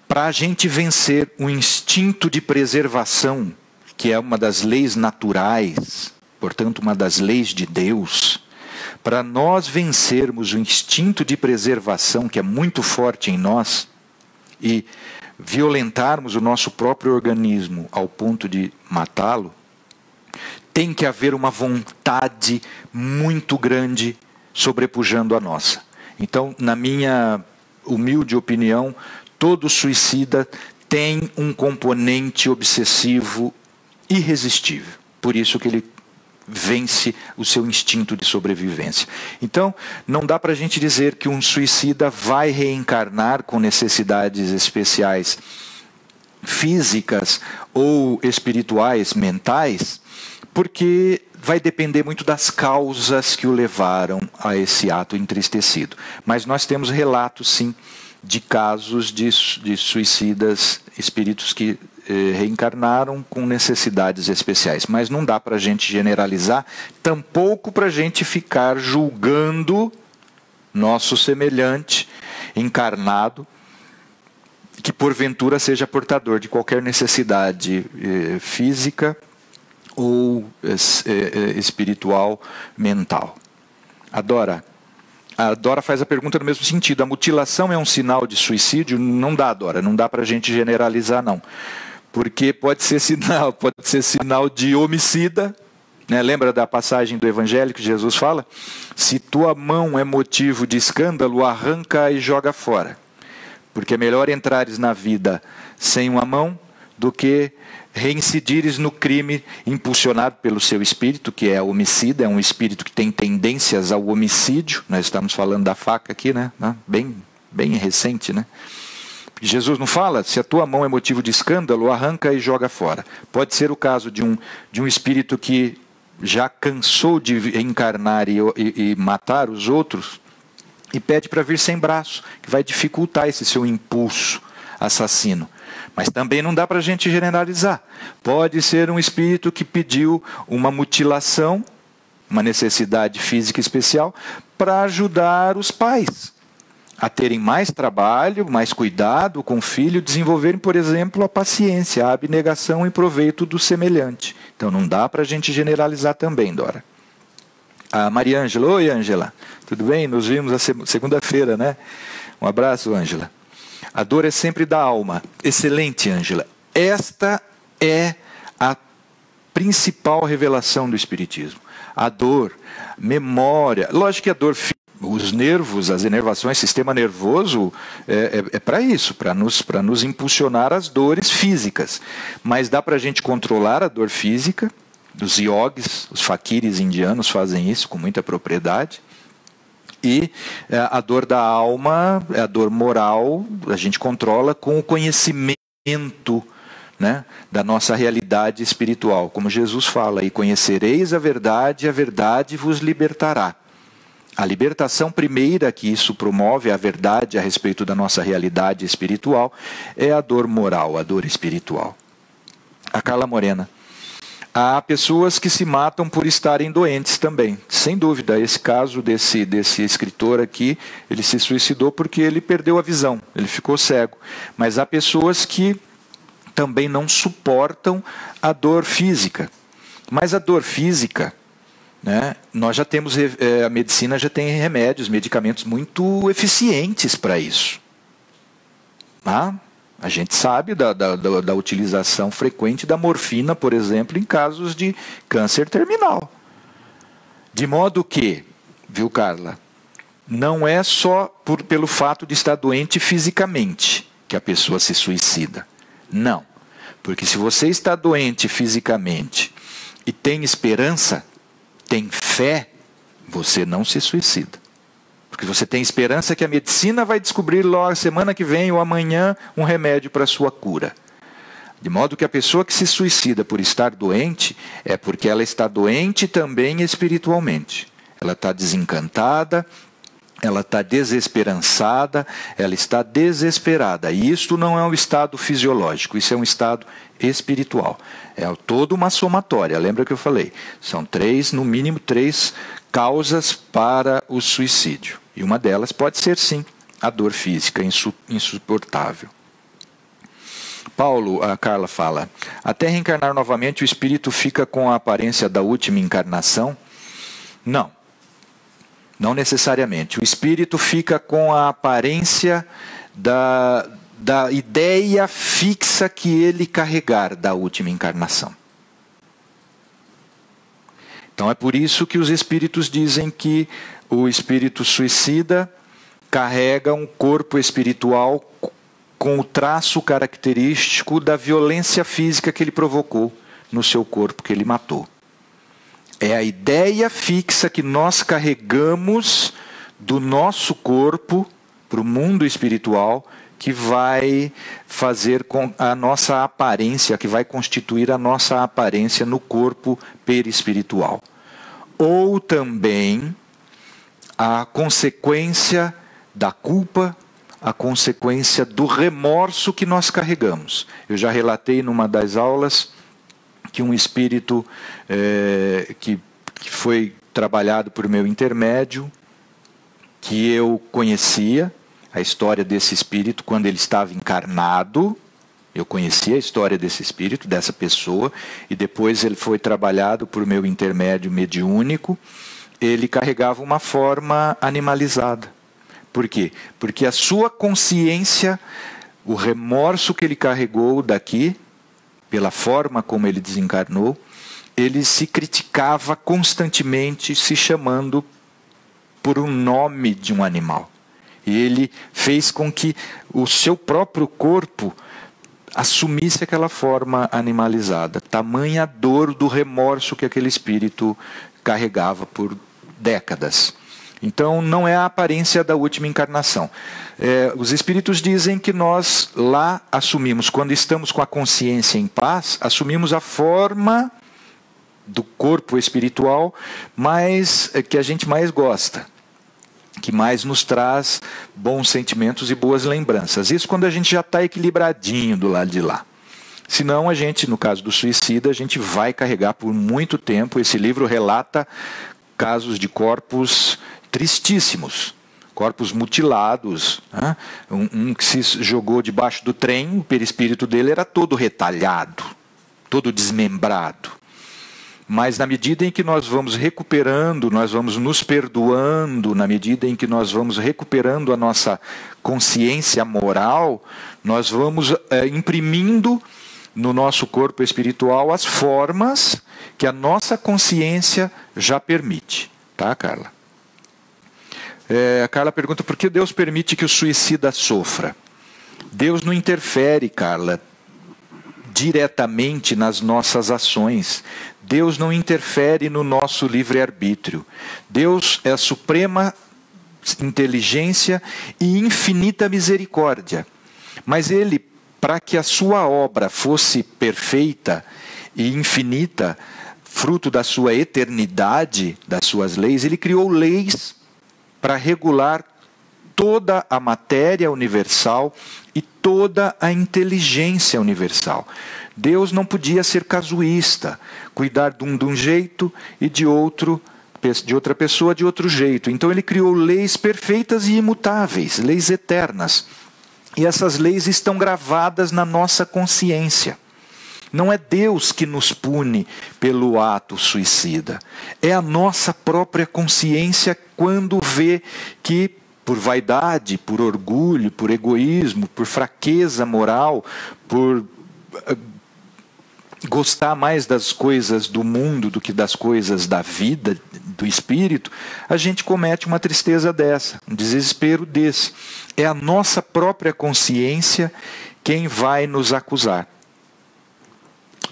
para a gente vencer o instinto de preservação, que é uma das leis naturais, portanto uma das leis de Deus, para nós vencermos o instinto de preservação, que é muito forte em nós, e violentarmos o nosso próprio organismo ao ponto de matá-lo, tem que haver uma vontade muito grande sobrepujando a nossa. Então, na minha humilde opinião, todo suicida tem um componente obsessivo irresistível. Por isso que ele vence o seu instinto de sobrevivência. Então, não dá para a gente dizer que um suicida vai reencarnar com necessidades especiais físicas ou espirituais, mentais, porque vai depender muito das causas que o levaram a esse ato entristecido. Mas nós temos relatos, sim, de casos de suicidas, espíritos que reencarnaram com necessidades especiais. Mas não dá para a gente generalizar, tampouco para a gente ficar julgando nosso semelhante encarnado, que porventura seja portador de qualquer necessidade física ou espiritual, mental. A Dora faz a pergunta no mesmo sentido. A mutilação é um sinal de suicídio? Não dá, Dora, não dá para a gente generalizar, não. Porque pode ser sinal de homicida, né? Lembra da passagem do Evangelho que Jesus fala? Se tua mão é motivo de escândalo, arranca e joga fora. Porque é melhor entrares na vida sem uma mão do que reincidires no crime impulsionado pelo seu espírito, que é homicida, é um espírito que tem tendências ao homicídio. Nós estamos falando da faca aqui, né? Bem recente, né? Jesus não fala, se a tua mão é motivo de escândalo, arranca e joga fora. Pode ser o caso de um espírito que já cansou de encarnar e matar os outros e pede para vir sem braço, que vai dificultar esse seu impulso assassino. Mas também não dá para a gente generalizar. Pode ser um espírito que pediu uma mutilação, uma necessidade física especial, para ajudar os pais a terem mais trabalho, mais cuidado com o filho, desenvolverem, por exemplo, a paciência, a abnegação em proveito do semelhante. Então não dá para a gente generalizar também, Dora. A Maria Ângela, oi Ângela, tudo bem? Nos vimos a segunda-feira, né? Um abraço, Ângela. A dor é sempre da alma. Excelente, Ângela. Esta é a principal revelação do Espiritismo. A dor, memória, lógico que a dor física, os nervos, as inervações, sistema nervoso é para isso, para nos impulsionar as dores físicas. Mas dá para a gente controlar a dor física. Os yogis, os faquires indianos fazem isso com muita propriedade. E a dor da alma, a dor moral, a gente controla com o conhecimento, né, da nossa realidade espiritual. Como Jesus fala, e conhecereis a verdade vos libertará. A libertação primeira que isso promove, a verdade a respeito da nossa realidade espiritual, é a dor moral, a dor espiritual. A Carla Morena. Há pessoas que se matam por estarem doentes também, sem dúvida. Esse caso desse escritor aqui, ele se suicidou porque ele perdeu a visão, ele ficou cego. Mas há pessoas que também não suportam a dor física. Mas a dor física, né? Nós já temos, a medicina já tem remédios, medicamentos muito eficientes para isso. Tá? A gente sabe da utilização frequente da morfina, por exemplo, em casos de câncer terminal. De modo que, viu, Carla, não é só pelo fato de estar doente fisicamente que a pessoa se suicida. Não. Porque se você está doente fisicamente e tem esperança, tem fé, você não se suicida. Porque você tem esperança que a medicina vai descobrir logo semana que vem ou amanhã um remédio para a sua cura. De modo que a pessoa que se suicida por estar doente é porque ela está doente também espiritualmente. Ela está desencantada, ela está desesperançada, ela está desesperada. E isto não é um estado fisiológico, isso é um estado espiritual. É toda uma somatória, lembra que eu falei? São no mínimo três causas para o suicídio. E uma delas pode ser, sim, a dor física insuportável. A Carla fala, até reencarnar novamente o espírito fica com a aparência da última encarnação? Não. Não necessariamente. O espírito fica com a aparência da ideia fixa que ele carregar da última encarnação. Então é por isso que os espíritos dizem que o espírito suicida carrega um corpo espiritual com o traço característico da violência física que ele provocou no seu corpo que ele matou. É a ideia fixa que nós carregamos do nosso corpo para o mundo espiritual que vai fazer com a nossa aparência, que vai constituir a nossa aparência no corpo perispiritual. Ou também a consequência da culpa, a consequência do remorso que nós carregamos. Eu já relatei numa das aulas que um espírito que foi trabalhado por meu intermédio, que eu conhecia a história desse espírito quando ele estava encarnado, eu conhecia a história desse espírito, dessa pessoa, e depois ele foi trabalhado por meu intermédio mediúnico, ele carregava uma forma animalizada. Por quê? Porque a sua consciência, o remorso que ele carregou daqui, pela forma como ele desencarnou, ele se criticava constantemente, se chamando por um nome de um animal. E ele fez com que o seu próprio corpo assumisse aquela forma animalizada. Tamanha dor do remorso que aquele espírito carregava por décadas. Então, não é a aparência da última encarnação. Os espíritos dizem que nós lá assumimos, quando estamos com a consciência em paz, assumimos a forma do corpo espiritual que a gente mais gosta, que mais nos traz bons sentimentos e boas lembranças. Isso quando a gente já está equilibradinho do lado de lá. Senão a gente, no caso do suicida, a gente vai carregar por muito tempo. Esse livro relata casos de corpos tristíssimos, corpos mutilados, né? Um que se jogou debaixo do trem, o perispírito dele era todo retalhado, todo desmembrado. Mas na medida em que nós vamos recuperando, nós vamos nos perdoando, na medida em que nós vamos recuperando a nossa consciência moral, nós vamos imprimindo no nosso corpo espiritual as formas que a nossa consciência já permite. Tá, Carla? A Carla pergunta por que Deus permite que o suicida sofra. Deus não interfere, Carla, diretamente nas nossas ações. Deus não interfere no nosso livre-arbítrio. Deus é a suprema inteligência e infinita misericórdia. Mas Ele, para que a sua obra fosse perfeita e infinita, fruto da sua eternidade, das suas leis, Ele criou leis para regular toda a matéria universal e toda a inteligência universal. Deus não podia ser casuísta, cuidar de um jeito e de outra pessoa de outro jeito. Então ele criou leis perfeitas e imutáveis, leis eternas. E essas leis estão gravadas na nossa consciência. Não é Deus que nos pune pelo ato suicida. É a nossa própria consciência quando vê que, por vaidade, por orgulho, por egoísmo, por fraqueza moral, por gostar mais das coisas do mundo do que das coisas da vida, do espírito, a gente comete uma tristeza dessa, um desespero desse. É a nossa própria consciência quem vai nos acusar.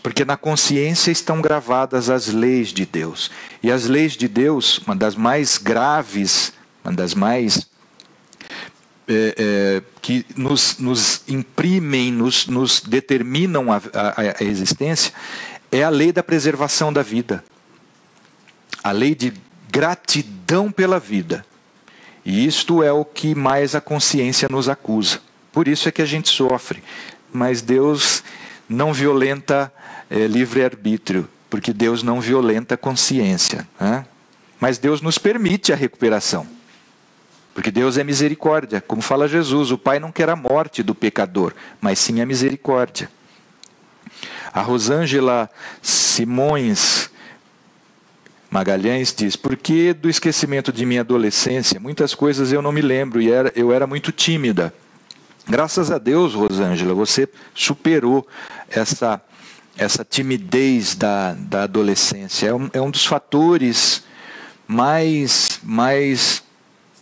Porque na consciência estão gravadas as leis de Deus. E as leis de Deus, uma das mais graves, uma das mais que nos imprimem, nos determinam a existência, é a lei da preservação da vida. A lei de gratidão pela vida. E isto é o que mais a consciência nos acusa. Por isso é que a gente sofre. Mas Deus não violenta livre-arbítrio, porque Deus não violenta a consciência, né? Mas Deus nos permite a recuperação, porque Deus é misericórdia. Como fala Jesus, o Pai não quer a morte do pecador, mas sim a misericórdia. A Rosângela Simões Magalhães diz: porque do esquecimento de minha adolescência, muitas coisas eu não me lembro e eu era muito tímida. Graças a Deus, Rosângela, você superou essa timidez da adolescência. É um dos fatores mais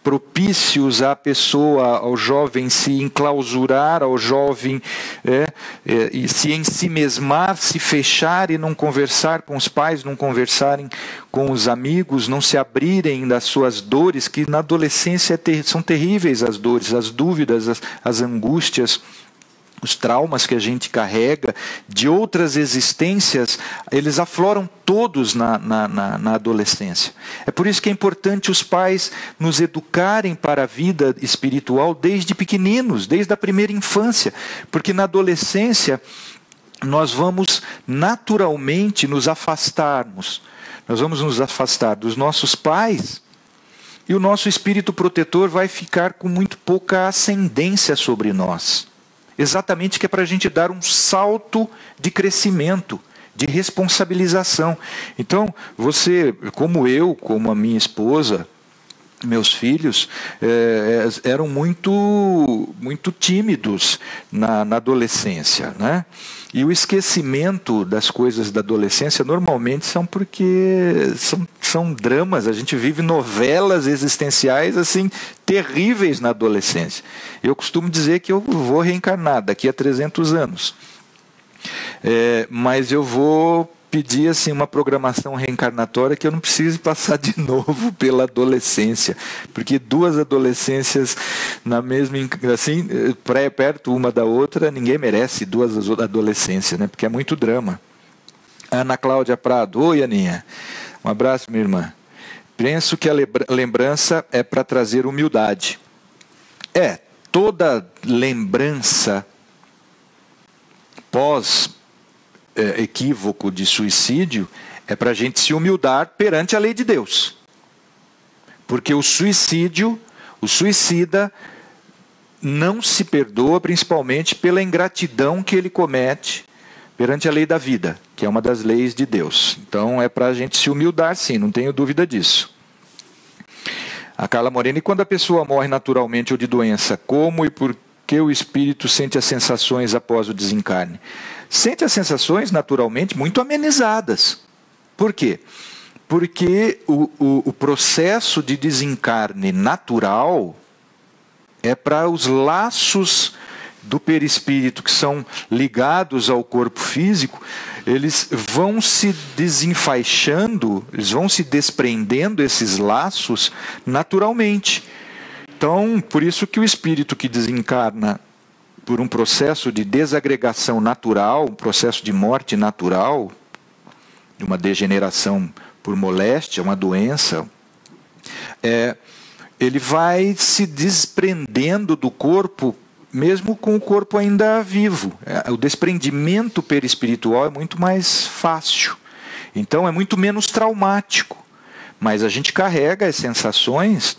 propícios à pessoa, ao jovem se enclausurar, ao jovem e se ensimesmar, se fechar e não conversar com os pais, não conversarem com os amigos, não se abrirem das suas dores, que na adolescência são terríveis as dores, as dúvidas, as angústias, os traumas que a gente carrega de outras existências, eles afloram todos na adolescência. É por isso que é importante os pais nos educarem para a vida espiritual desde pequeninos, desde a primeira infância, porque na adolescência nós vamos naturalmente nos afastarmos. Nós vamos nos afastar dos nossos pais e o nosso espírito protetor vai ficar com muito pouca ascendência sobre nós. Exatamente que é para a gente dar um salto de crescimento, de responsabilização. Então, você, como eu, como a minha esposa, meus filhos, eram muito tímidos na adolescência, né? E o esquecimento das coisas da adolescência normalmente são porque são dramas. A gente vive novelas existenciais assim terríveis na adolescência. Eu costumo dizer que eu vou reencarnar daqui a 300 anos. Mas eu vou pedir assim, uma programação reencarnatória que eu não precise passar de novo pela adolescência, porque duas adolescências na mesma, assim, perto uma da outra, ninguém merece duas adolescências, né? Porque é muito drama. Ana Cláudia Prado: oi, Aninha, um abraço, minha irmã. Penso que a lembrança é para trazer humildade. Toda lembrança equívoco de suicídio é para a gente se humildar perante a lei de Deus. Porque o suicida não se perdoa, principalmente pela ingratidão que ele comete perante a lei da vida, que é uma das leis de Deus. Então é para a gente se humildar, sim, não tenho dúvida disso. A Carla Morena: e quando a pessoa morre naturalmente ou de doença, como e por que o espírito sente as sensações após o desencarne? Sente as sensações, naturalmente, muito amenizadas. Por quê? Porque o processo de desencarne natural é para os laços do perispírito que são ligados ao corpo físico, eles vão se desenfaixando, eles vão se desprendendo esses laços naturalmente. Então, por isso que o espírito que desencarna por um processo de desagregação natural, um processo de morte natural, de uma degeneração por moléstia, uma doença, ele vai se desprendendo do corpo, mesmo com o corpo ainda vivo. O desprendimento perispiritual é muito mais fácil, então é muito menos traumático, mas a gente carrega as sensações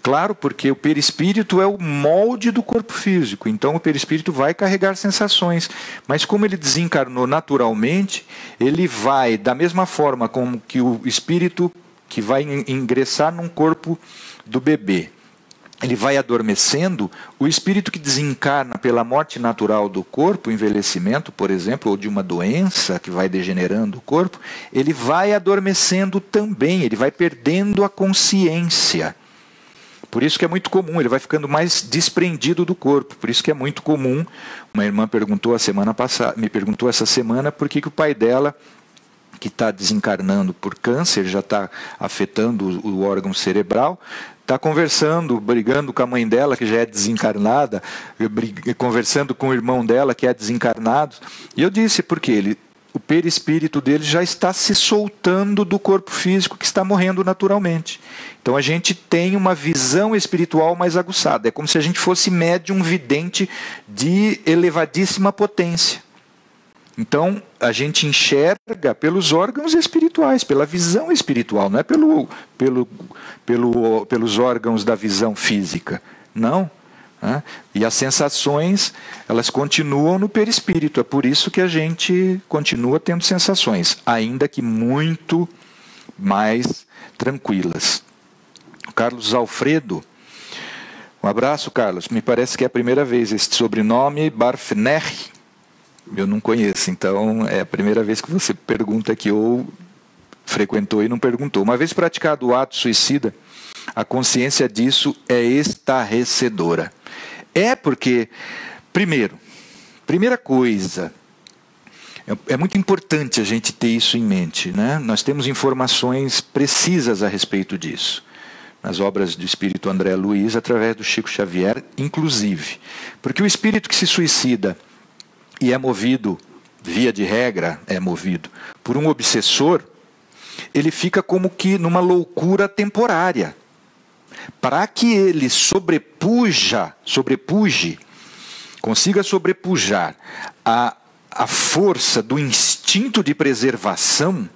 Claro, porque o perispírito é o molde do corpo físico, então o perispírito vai carregar sensações, mas como ele desencarnou naturalmente, ele vai, da mesma forma como que o espírito que vai ingressar num corpo do bebê, ele vai adormecendo, o espírito que desencarna pela morte natural do corpo, envelhecimento, por exemplo, ou de uma doença que vai degenerando o corpo, ele vai adormecendo também, ele vai perdendo a consciência. Por isso que é muito comum, ele vai ficando mais desprendido do corpo. Por isso que é muito comum. Uma irmã perguntou me perguntou essa semana por que o pai dela, que está desencarnando por câncer, já está afetando o órgão cerebral, está conversando, brigando com a mãe dela, que já é desencarnada, conversando com o irmão dela, que é desencarnado. E eu disse, porque o perispírito dele já está se soltando do corpo físico que está morrendo naturalmente. Então a gente tem uma visão espiritual mais aguçada. É como se a gente fosse médium vidente de elevadíssima potência. Então a gente enxerga pelos órgãos espirituais, pela visão espiritual, não é pelos órgãos da visão física. Não. E as sensações, elas continuam no perispírito. É por isso que a gente continua tendo sensações, ainda que muito mais tranquilas. O Carlos Alfredo, um abraço, Carlos. Me parece que é a primeira vez esse sobrenome, Barfner, eu não conheço, então é a primeira vez que você pergunta aqui, ou frequentou e não perguntou. Uma vez praticado o ato suicida, a consciência disso é estarrecedora. É porque, primeira coisa, é muito importante a gente ter isso em mente, né? Nós temos informações precisas a respeito disso, nas obras do espírito André Luiz, através do Chico Xavier, inclusive. Porque o espírito que se suicida e é movido, via de regra, é movido por um obsessor, ele fica como que numa loucura temporária. Para que ele consiga sobrepujar a força do instinto de preservação,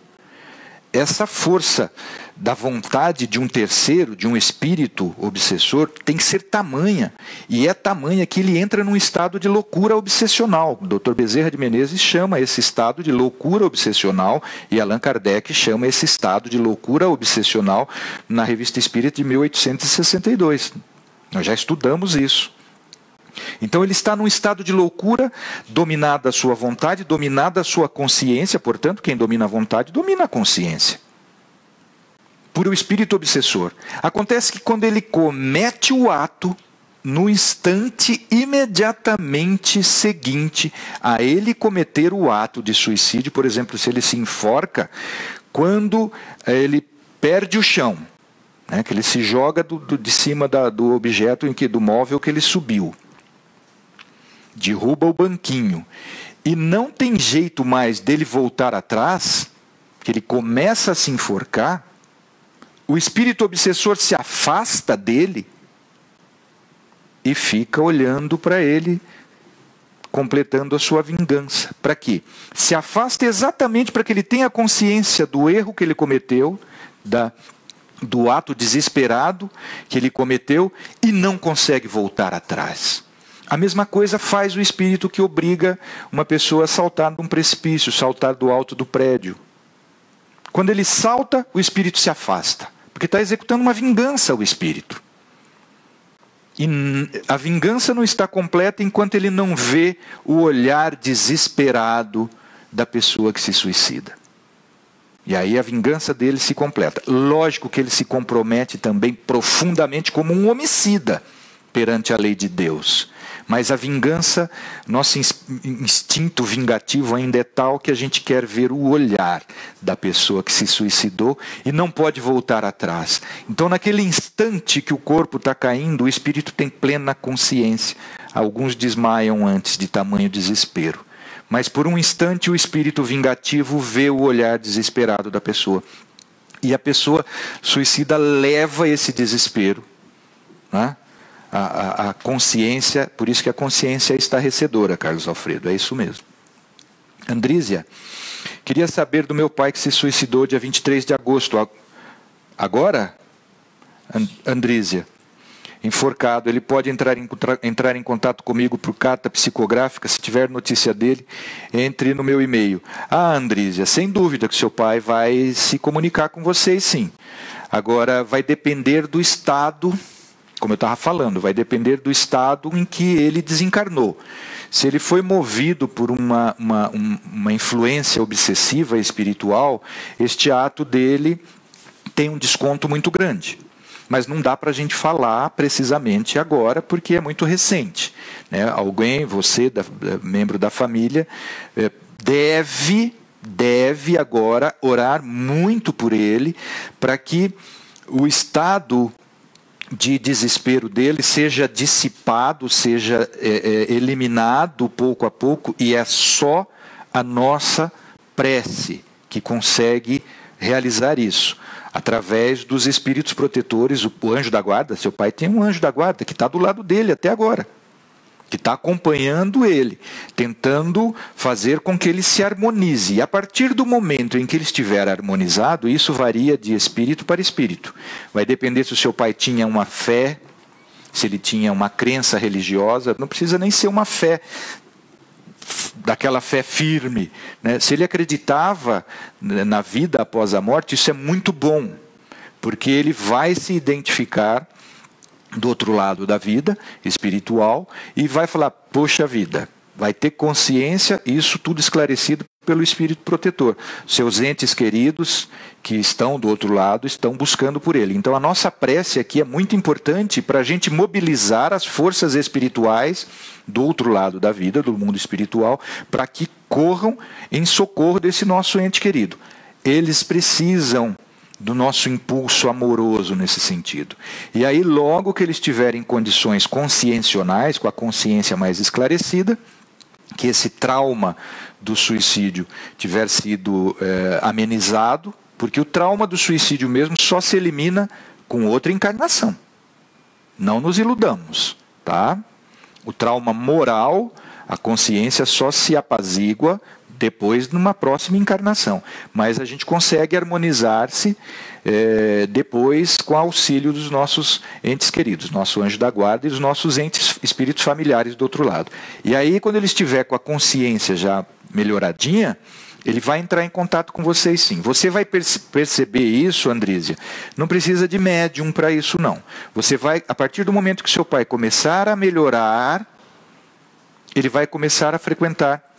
essa força da vontade de um terceiro, de um espírito obsessor, tem que ser tamanha. E é tamanha que ele entra num estado de loucura obsessional. O Dr. Bezerra de Menezes chama esse estado de loucura obsessional e Allan Kardec chama esse estado de loucura obsessional na Revista Espírita de 1862. Nós já estudamos isso. Então ele está num estado de loucura, dominada a sua vontade, dominada a sua consciência, portanto, quem domina a vontade domina a consciência. Por o espírito obsessor. Acontece que quando ele comete o ato, no instante imediatamente seguinte a ele cometer o ato de suicídio, por exemplo, se ele se enforca, quando ele perde o chão, né, que ele se joga de cima do objeto, do móvel que ele subiu, derruba o banquinho, e não tem jeito mais dele voltar atrás, que ele começa a se enforcar, o espírito obsessor se afasta dele e fica olhando para ele, completando a sua vingança. Para quê? Se afasta exatamente para que ele tenha consciência do erro que ele cometeu, do ato desesperado que ele cometeu e não consegue voltar atrás. A mesma coisa faz o espírito que obriga uma pessoa a saltar de um precipício, saltar do alto do prédio. Quando ele salta, o espírito se afasta, porque está executando uma vingança ao espírito. E a vingança não está completa enquanto ele não vê o olhar desesperado da pessoa que se suicida. E aí a vingança dele se completa. Lógico que ele se compromete também profundamente como um homicida perante a lei de Deus. Mas a vingança, nosso instinto vingativo ainda é tal que a gente quer ver o olhar da pessoa que se suicidou e não pode voltar atrás. Então, naquele instante que o corpo está caindo, o espírito tem plena consciência. Alguns desmaiam antes de tamanho desespero. Mas por um instante o espírito vingativo vê o olhar desesperado da pessoa. E a pessoa suicida leva esse desespero, né? A consciência, por isso que a consciência é estarrecedora, Carlos Alfredo, é isso mesmo. Andrísia, queria saber do meu pai que se suicidou dia 23 de agosto. Agora, Andrísia, enforcado. Ele pode entrar em contato comigo por carta psicográfica. Se tiver notícia dele, entre no meu e-mail. Andrísia, sem dúvida que seu pai vai se comunicar com vocês, sim. Agora, vai depender do estado, como eu estava falando, vai depender do estado em que ele desencarnou. Se ele foi movido por uma influência obsessiva espiritual, este ato dele tem um desconto muito grande. Mas não dá para a gente falar precisamente agora, porque é muito recente, né? Alguém, você, membro da família, deve agora orar muito por ele, para que o estado de desespero dele seja dissipado, seja eliminado pouco a pouco, e é só a nossa prece que consegue realizar isso, através dos espíritos protetores, o anjo da guarda. Seu pai tem um anjo da guarda que está do lado dele até agora, que está acompanhando ele, tentando fazer com que ele se harmonize. E a partir do momento em que ele estiver harmonizado, isso varia de espírito para espírito. Vai depender se o seu pai tinha uma fé, se ele tinha uma crença religiosa. Não precisa nem ser uma fé, daquela fé firme, né? Se ele acreditava na vida após a morte, isso é muito bom, porque ele vai se identificar do outro lado da vida espiritual e vai falar, poxa vida, vai ter consciência, isso tudo esclarecido pelo espírito protetor. Seus entes queridos que estão do outro lado estão buscando por ele. Então a nossa prece aqui é muito importante para a gente mobilizar as forças espirituais do outro lado da vida, do mundo espiritual, para que corram em socorro desse nosso ente querido. Eles precisam do nosso impulso amoroso nesse sentido. E aí, logo que eles tiverem condições consciencionais, com a consciência mais esclarecida, que esse trauma do suicídio tiver sido amenizado, porque o trauma do suicídio mesmo só se elimina com outra encarnação. Não nos iludamos, tá? O trauma moral, a consciência só se apazigua depois numa próxima encarnação. Mas a gente consegue harmonizar-se depois com o auxílio dos nossos entes queridos, nosso anjo da guarda e os nossos entes espíritos familiares do outro lado. E aí, quando ele estiver com a consciência já melhoradinha, ele vai entrar em contato com vocês, sim. Você vai perceber isso, Andrísia. Não precisa de médium para isso, não. Você vai, a partir do momento que seu pai começar a melhorar, ele vai começar a frequentar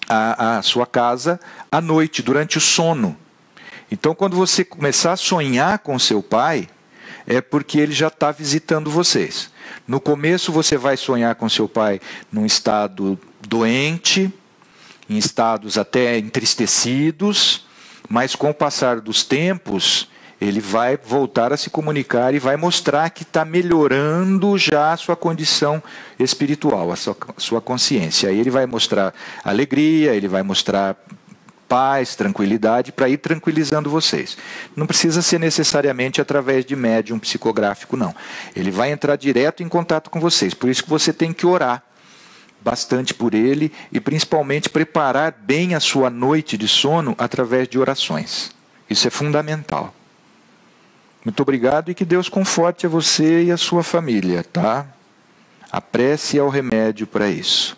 a sua casa à noite, durante o sono. Então, quando você começar a sonhar com seu pai, é porque ele já está visitando vocês. No começo, você vai sonhar com seu pai num estado doente, em estados até entristecidos, mas com o passar dos tempos, ele vai voltar a se comunicar e vai mostrar que está melhorando já a sua condição espiritual, a sua consciência. Aí ele vai mostrar alegria, ele vai mostrar paz, tranquilidade, para ir tranquilizando vocês. Não precisa ser necessariamente através de médium psicográfico, não. Ele vai entrar direto em contato com vocês, por isso que você tem que orar bastante por ele e principalmente preparar bem a sua noite de sono através de orações. Isso é fundamental. Muito obrigado e que Deus conforte a você e a sua família, tá? A prece é o remédio para isso.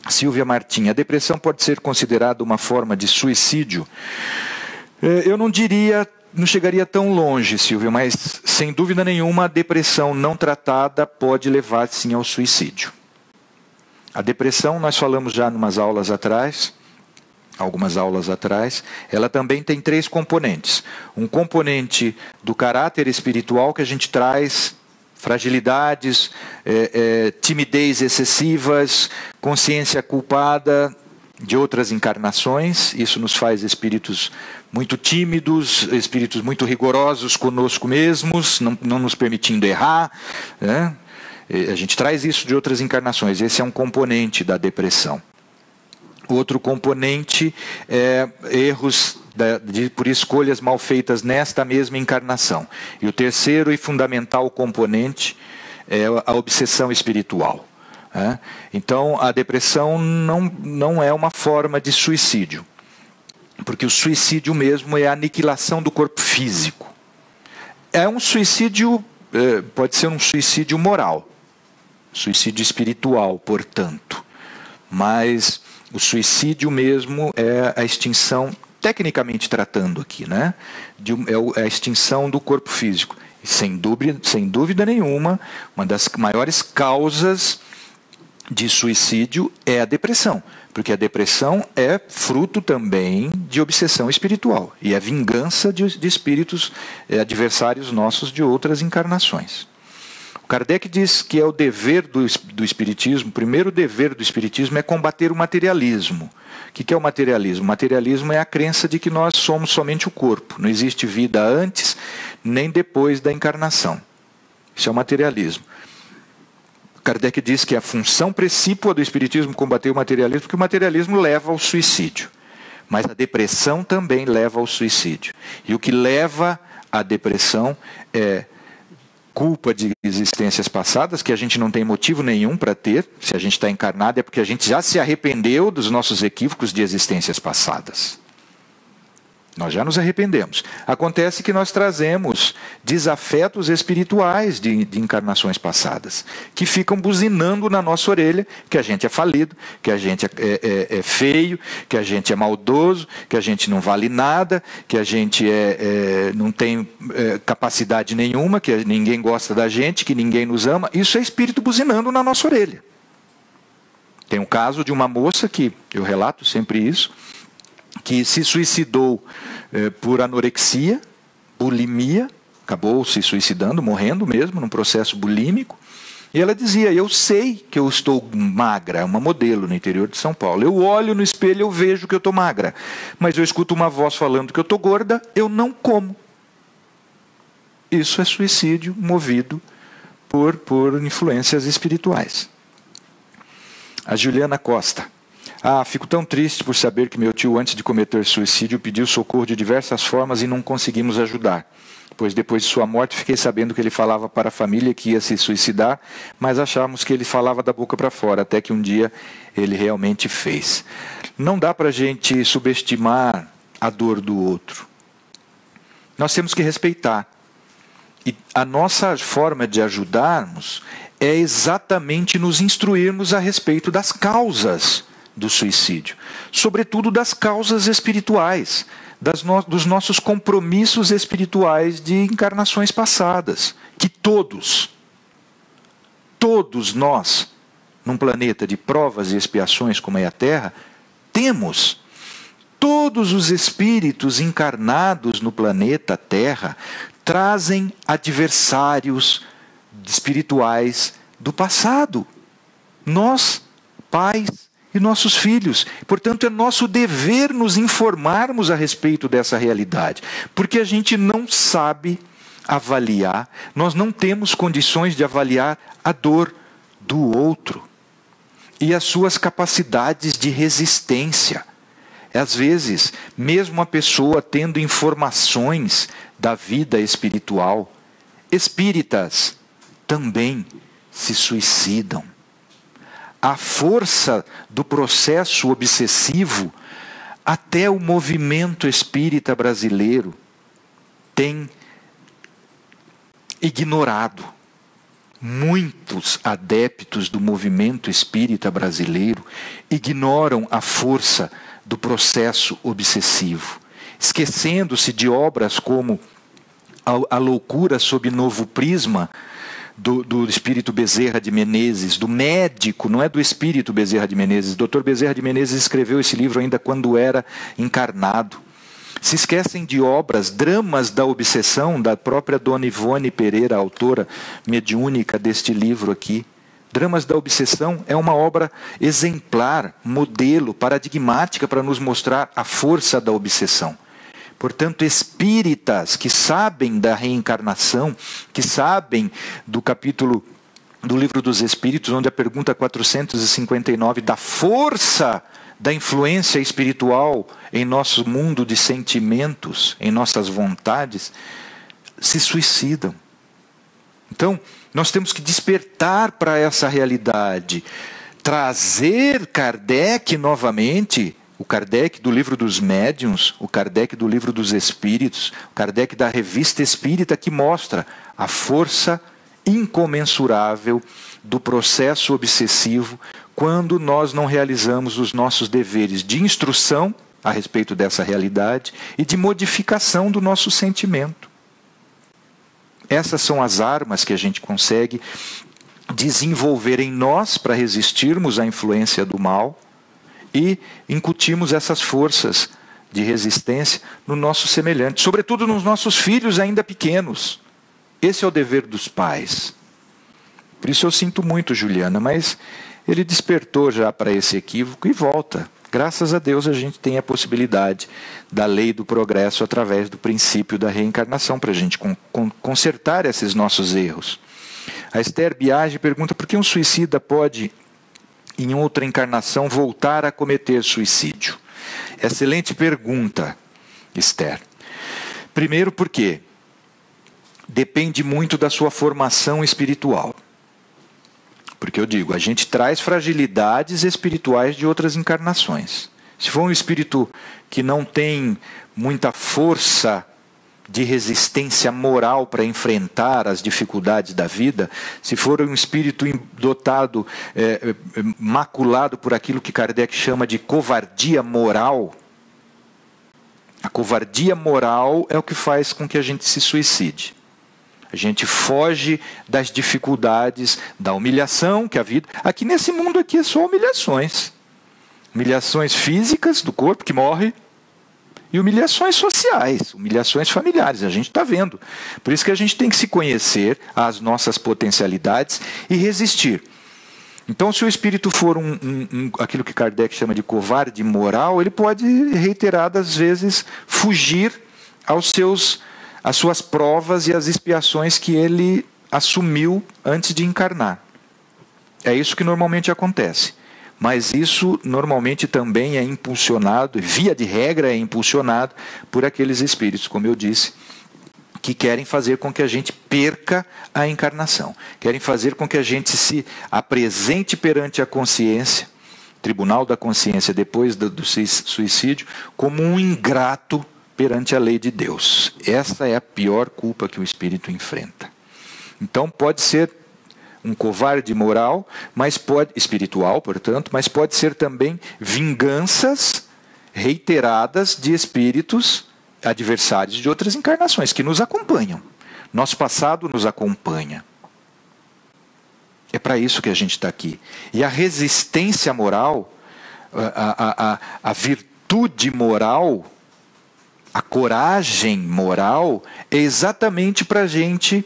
Silvia Martim, a depressão pode ser considerada uma forma de suicídio? Eu não diria, não chegaria tão longe, Silvia, mas sem dúvida nenhuma a depressão não tratada pode levar sim ao suicídio. A depressão, nós falamos já algumas aulas atrás, ela também tem 3 componentes. Um componente do caráter espiritual que a gente traz fragilidades, timidez excessivas, consciência culpada de outras encarnações. Isso nos faz espíritos muito tímidos, espíritos muito rigorosos conosco mesmos, não nos permitindo errar, né? A gente traz isso de outras encarnações. Esse é um componente da depressão. Outro componente é erros por escolhas mal feitas nesta mesma encarnação. E o terceiro e fundamental componente é a obsessão espiritual. Então, a depressão não é uma forma de suicídio, porque o suicídio mesmo é a aniquilação do corpo físico. É um suicídio pode ser um suicídio moral, suicídio espiritual, portanto. Mas o suicídio mesmo é a extinção, tecnicamente tratando aqui, né? É a extinção do corpo físico. Sem dúvida nenhuma, uma das maiores causas de suicídio é a depressão. Porque a depressão é fruto também de obsessão espiritual. E é vingança de espíritos adversários nossos de outras encarnações. O Kardec diz que é o dever do espiritismo, o primeiro dever do espiritismo é combater o materialismo. O que é o materialismo? O materialismo é a crença de que nós somos somente o corpo. Não existe vida antes nem depois da encarnação. Isso é o materialismo. Kardec diz que a função precípua do espiritismo é combater o materialismo, porque o materialismo leva ao suicídio. Mas a depressão também leva ao suicídio. E o que leva à depressão é culpa de existências passadas, que a gente não tem motivo nenhum para ter. Se a gente está encarnado é porque a gente já se arrependeu dos nossos equívocos de existências passadas. Nós já nos arrependemos. Acontece que nós trazemos desafetos espirituais de encarnações passadas, que ficam buzinando na nossa orelha que a gente é falido, que a gente é feio, que a gente é maldoso, que a gente não vale nada, que a gente não tem capacidade nenhuma, que ninguém gosta da gente, que ninguém nos ama. Isso é espírito buzinando na nossa orelha. Tem um caso de uma moça, que eu relato sempre isso, que se suicidou por anorexia, bulimia, acabou se suicidando, morrendo mesmo, num processo bulímico. E ela dizia, eu sei que eu estou magra, uma modelo no interior de São Paulo. Eu olho no espelho, eu vejo que eu estou magra. Mas eu escuto uma voz falando que eu estou gorda, eu não como. Isso é suicídio movido por influências espirituais. A Juliana Costa. Fico tão triste por saber que meu tio, antes de cometer suicídio, pediu socorro de diversas formas e não conseguimos ajudar. Pois depois de sua morte, fiquei sabendo que ele falava para a família que ia se suicidar, mas achávamos que ele falava da boca para fora, até que um dia ele realmente fez. Não dá para a gente subestimar a dor do outro. Nós temos que respeitar. E a nossa forma de ajudarmos é exatamente nos instruirmos a respeito das causas do suicídio, sobretudo das causas espirituais, dos nossos compromissos espirituais de encarnações passadas, que todos nós, num planeta de provas e expiações como é a Terra, temos. Todos os espíritos encarnados no planeta Terra trazem adversários espirituais do passado. Nós, pais, e nossos filhos. Portanto, é nosso dever nos informarmos a respeito dessa realidade, porque a gente não sabe avaliar, nós não temos condições de avaliar a dor do outro e as suas capacidades de resistência. Às vezes, mesmo a pessoa tendo informações da vida espiritual, espíritas também se suicidam. A força do processo obsessivo, até o movimento espírita brasileiro tem ignorado. Muitos adeptos do movimento espírita brasileiro ignoram a força do processo obsessivo, esquecendo-se de obras como A Loucura sob Novo Prisma, do espírito Bezerra de Menezes, do médico, não é do espírito Bezerra de Menezes. Dr. Bezerra de Menezes escreveu esse livro ainda quando era encarnado. Se esquecem de obras, dramas da obsessão, da própria Dona Ivone Pereira, autora mediúnica deste livro aqui. Dramas da Obsessão é uma obra exemplar, modelo, paradigmática para nos mostrar a força da obsessão. Portanto, espíritas que sabem da reencarnação, que sabem do capítulo do Livro dos Espíritos, onde a pergunta 459 da força da influência espiritual em nosso mundo de sentimentos, em nossas vontades, se suicidam. Então, nós temos que despertar para essa realidade, trazer Kardec novamente O Kardec do Livro dos Médiuns, o Kardec do Livro dos Espíritos, o Kardec da Revista Espírita, que mostra a força incomensurável do processo obsessivo quando nós não realizamos os nossos deveres de instrução a respeito dessa realidade e de modificação do nosso sentimento. Essas são as armas que a gente consegue desenvolver em nós para resistirmos à influência do mal e incutirmos essas forças de resistência no nosso semelhante, sobretudo nos nossos filhos ainda pequenos. Esse é o dever dos pais. Por isso eu sinto muito, Juliana, mas ele despertou já para esse equívoco e volta. Graças a Deus a gente tem a possibilidade da lei do progresso através do princípio da reencarnação para a gente consertar esses nossos erros. A Esther Biagi pergunta por que um suicida pode, em outra encarnação, voltar a cometer suicídio. Excelente pergunta, Esther. Primeiro porque depende muito da sua formação espiritual. Porque eu digo, a gente traz fragilidades espirituais de outras encarnações. Se for um espírito que não tem muita força de resistência moral para enfrentar as dificuldades da vida, se for um espírito dotado, maculado por aquilo que Kardec chama de covardia moral, a covardia moral é o que faz com que a gente se suicide. A gente foge das dificuldades, da humilhação que a vida... Aqui nesse mundo aqui é só humilhações. Humilhações físicas do corpo que morre e humilhações sociais, humilhações familiares. A gente está vendo. Por isso que a gente tem que se conhecer as nossas potencialidades e resistir. Então, se o espírito for aquilo que Kardec chama de covarde moral, ele pode, reiteradas vezes, fugir às suas provas e às expiações que ele assumiu antes de encarnar. É isso que normalmente acontece. Mas isso normalmente também é impulsionado, via de regra é impulsionado por aqueles espíritos, como eu disse, que querem fazer com que a gente perca a encarnação. Querem fazer com que a gente se apresente perante a consciência, tribunal da consciência depois do suicídio, como um ingrato perante a lei de Deus. Essa é a pior culpa que o espírito enfrenta. Então pode ser um covarde moral, espiritual, portanto, mas pode ser também vinganças reiteradas de espíritos adversários de outras encarnações que nos acompanham. Nosso passado nos acompanha. É para isso que a gente está aqui. E a resistência moral, a virtude moral, a coragem moral é exatamente para a gente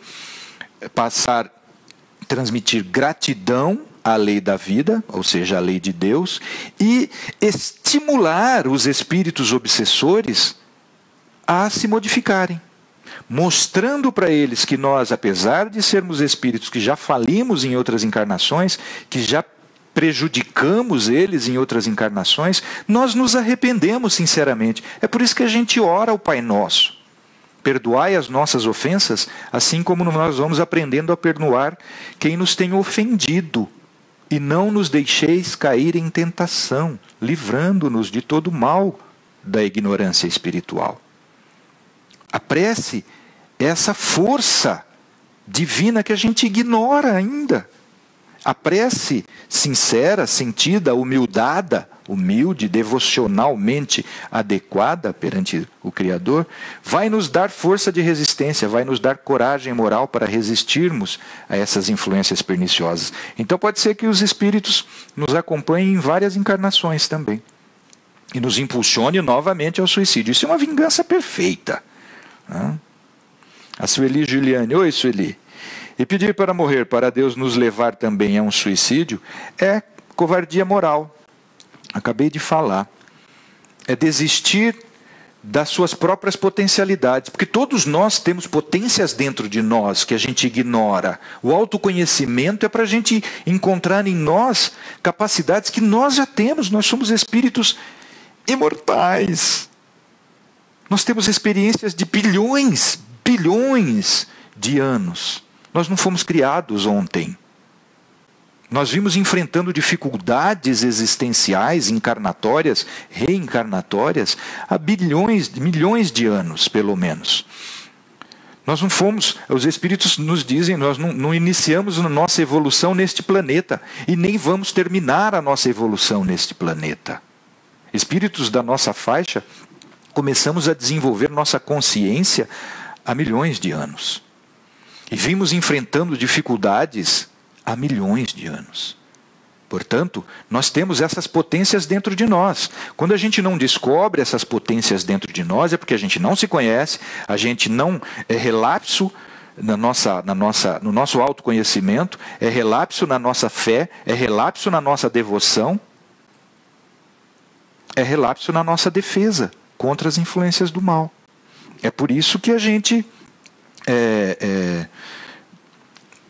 transmitir gratidão à lei da vida, ou seja, à lei de Deus, e estimular os espíritos obsessores a se modificarem, mostrando para eles que nós, apesar de sermos espíritos que já falimos em outras encarnações, que já prejudicamos eles em outras encarnações, nós nos arrependemos sinceramente. É por isso que a gente ora ao Pai Nosso. Perdoai as nossas ofensas, assim como nós vamos aprendendo a perdoar quem nos tem ofendido. E não nos deixeis cair em tentação, livrando-nos de todo mal da ignorância espiritual. A prece é essa força divina que a gente ignora ainda. A prece sincera, sentida, humilde, devocionalmente adequada perante o Criador, vai nos dar força de resistência, vai nos dar coragem moral para resistirmos a essas influências perniciosas. Então pode ser que os espíritos nos acompanhem em várias encarnações também. E nos impulsione novamente ao suicídio. Isso é uma vingança perfeita. A Sueli Juliane. Oi, Sueli. E pedir para morrer, para Deus nos levar também a um suicídio, é covardia moral. Acabei de falar. É desistir das suas próprias potencialidades. Porque todos nós temos potências dentro de nós que a gente ignora. O autoconhecimento é para a gente encontrar em nós capacidades que nós já temos. Nós somos espíritos imortais. Nós temos experiências de bilhões de anos. Nós não fomos criados ontem. Nós vimos enfrentando dificuldades existenciais, encarnatórias, reencarnatórias, há milhões de anos, pelo menos. Nós não fomos, os Espíritos nos dizem, nós não iniciamos a nossa evolução neste planeta e nem vamos terminar a nossa evolução neste planeta. Espíritos da nossa faixa, começamos a desenvolver nossa consciência há milhões de anos. E vimos enfrentando dificuldades há milhões de anos. Portanto, nós temos essas potências dentro de nós. Quando a gente não descobre essas potências dentro de nós, é porque a gente não se conhece, a gente não é relapso no nosso autoconhecimento, é relapso na nossa fé, é relapso na nossa devoção, é relapso na nossa defesa contra as influências do mal. É por isso que a gente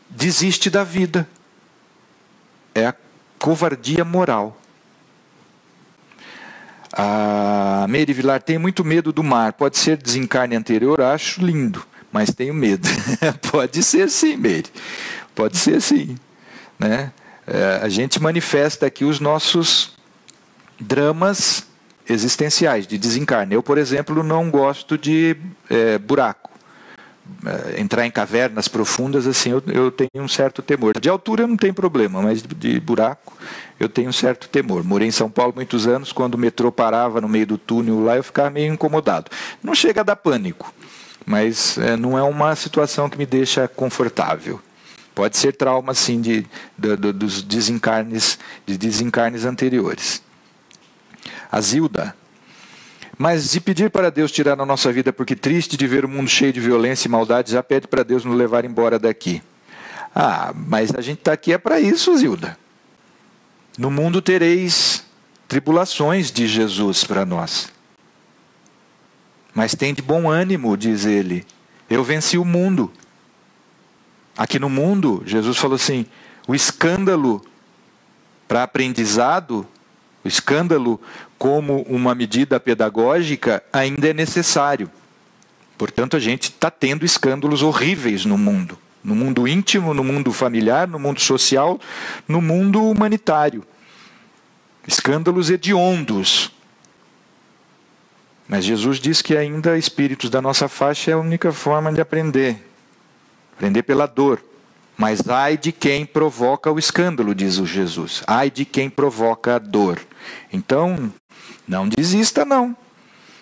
desiste da vida. É a covardia moral. A Meire Vilar tem muito medo do mar. Pode ser desencarne anterior, acho lindo, mas tenho medo. Pode ser sim, Meire. Pode ser sim. Né? A gente manifesta aqui os nossos dramas existenciais de desencarne. Eu, por exemplo, não gosto de buraco. Entrar em cavernas profundas, assim, eu tenho um certo temor. De altura não tem problema, mas de buraco eu tenho um certo temor. Morei em São Paulo muitos anos, quando o metrô parava no meio do túnel lá, eu ficava meio incomodado. Não chega a dar pânico, mas não é uma situação que me deixa confortável. Pode ser trauma, sim, dos desencarnes anteriores. A Zilda: mas de pedir para Deus tirar a nossa vida, porque triste de ver o mundo cheio de violência e maldade, já pede para Deus nos levar embora daqui. Mas a gente está aqui para isso, Zilda. No mundo tereis tribulações, diz Jesus para nós. Mas tem de bom ânimo, diz ele. Eu venci o mundo. Aqui no mundo, Jesus falou assim, o escândalo para aprendizado, o escândalo como uma medida pedagógica ainda é necessário. Portanto, a gente está tendo escândalos horríveis no mundo. No mundo íntimo, no mundo familiar, no mundo social, no mundo humanitário. Escândalos hediondos. Mas Jesus diz que ainda espíritos da nossa faixa é a única forma de aprender. Aprender pela dor. Mas ai de quem provoca o escândalo, diz o Jesus. Ai de quem provoca a dor. Então, não desista não.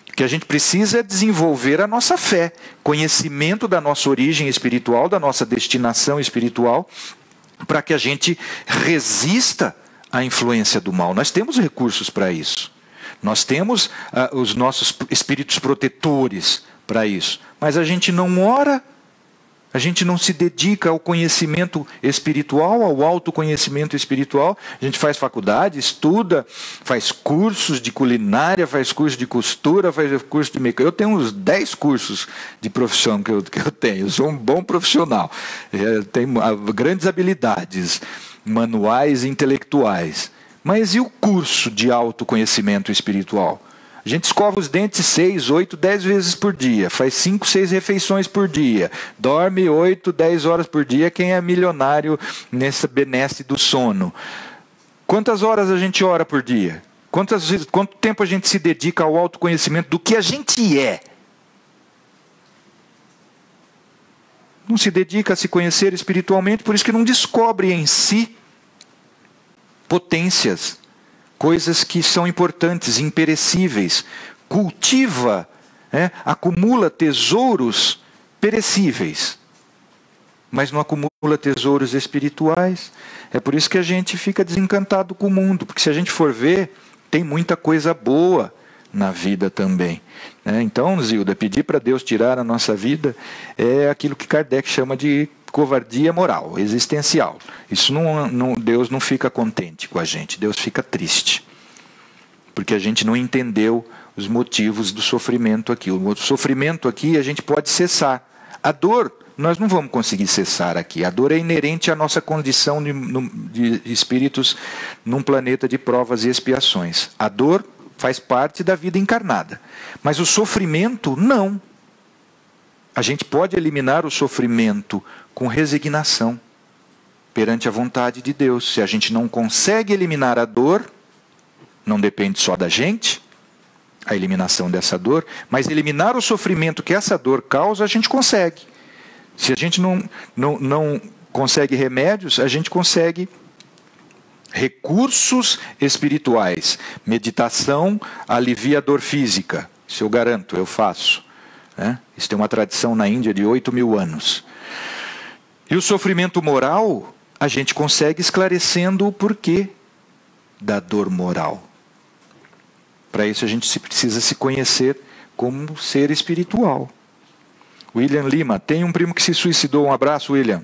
O que a gente precisa é desenvolver a nossa fé, conhecimento da nossa origem espiritual, da nossa destinação espiritual, para que a gente resista à influência do mal. Nós temos recursos para isso. Nós temos os nossos espíritos protetores para isso. Mas a gente não ora, a gente não se dedica ao conhecimento espiritual, ao autoconhecimento espiritual. A gente faz faculdade, estuda, faz cursos de culinária, faz curso de costura, faz curso de mecânica. Eu tenho uns 10 cursos de profissão que eu tenho. Eu sou um bom profissional. Eu tenho grandes habilidades manuais e intelectuais. Mas e o curso de autoconhecimento espiritual? A gente escova os dentes 6, 8, 10 vezes por dia, faz 5, 6 refeições por dia, dorme 8, 10 horas por dia, quem é milionário nessa benesse do sono. Quantas horas a gente ora por dia? Quanto tempo a gente se dedica ao autoconhecimento do que a gente é? Não se dedica a se conhecer espiritualmente, por isso que não descobre em si potências, coisas que são importantes, imperecíveis, cultiva, acumula tesouros perecíveis, mas não acumula tesouros espirituais. É por isso que a gente fica desencantado com o mundo, porque se a gente for ver, tem muita coisa boa na vida também. Então, Zilda, pedir para Deus tirar a nossa vida é aquilo que Kardec chama de covardia moral, existencial. Isso Deus não fica contente com a gente, Deus fica triste. Porque a gente não entendeu os motivos do sofrimento aqui. O sofrimento aqui a gente pode cessar. A dor, nós não vamos conseguir cessar aqui. A dor é inerente à nossa condição de espíritos num planeta de provas e expiações. A dor faz parte da vida encarnada. Mas o sofrimento, não. A gente pode eliminar o sofrimento com resignação. perante a vontade de Deus. Se a gente não consegue eliminar a dor, não depende só da gente, a eliminação dessa dor, mas eliminar o sofrimento que essa dor causa, a gente consegue. Se a gente não consegue remédios, a gente consegue recursos espirituais. Meditação alivia a dor física. Isso eu garanto, eu faço. Isso tem uma tradição na Índia de 8.000 anos. E o sofrimento moral, a gente consegue esclarecendo o porquê da dor moral. Para isso a gente precisa se conhecer como ser espiritual. William Lima, tem um primo que se suicidou. Um abraço, William.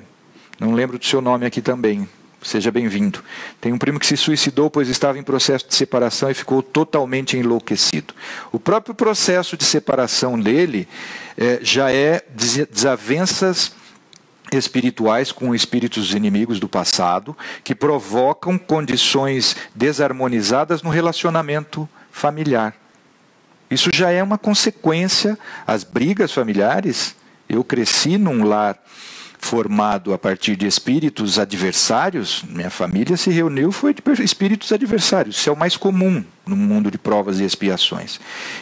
Não lembro do seu nome aqui também. Seja bem-vindo. Tem um primo que se suicidou pois estava em processo de separação e ficou totalmente enlouquecido. O próprio processo de separação dele já é desavenças espirituais com espíritos inimigos do passado, que provocam condições desarmonizadas no relacionamento familiar. Isso já é uma consequência. As brigas familiares, eu cresci num lar formado a partir de espíritos adversários, minha família se reuniu, foi de espíritos adversários, isso é o mais comum no mundo de provas e expiações.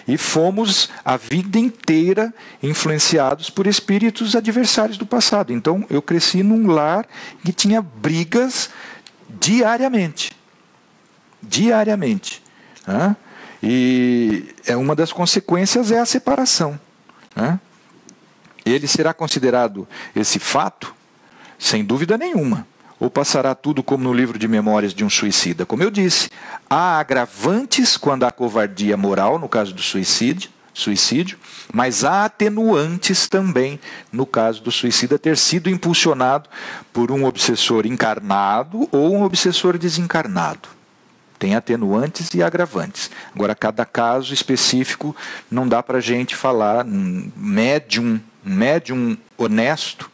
E fomos a vida inteira influenciados por espíritos adversários do passado. Então eu cresci num lar que tinha brigas diariamente. Diariamente. E uma das consequências é a separação. Ele será considerado esse fato? Sem dúvida nenhuma. Ou passará tudo como no livro de memórias de um suicida? Como eu disse, há agravantes quando há covardia moral, no caso do suicídio, mas há atenuantes também no caso do suicida ter sido impulsionado por um obsessor encarnado ou um obsessor desencarnado. Tem atenuantes e agravantes. Agora, cada caso específico não dá para a gente falar. Um médium honesto,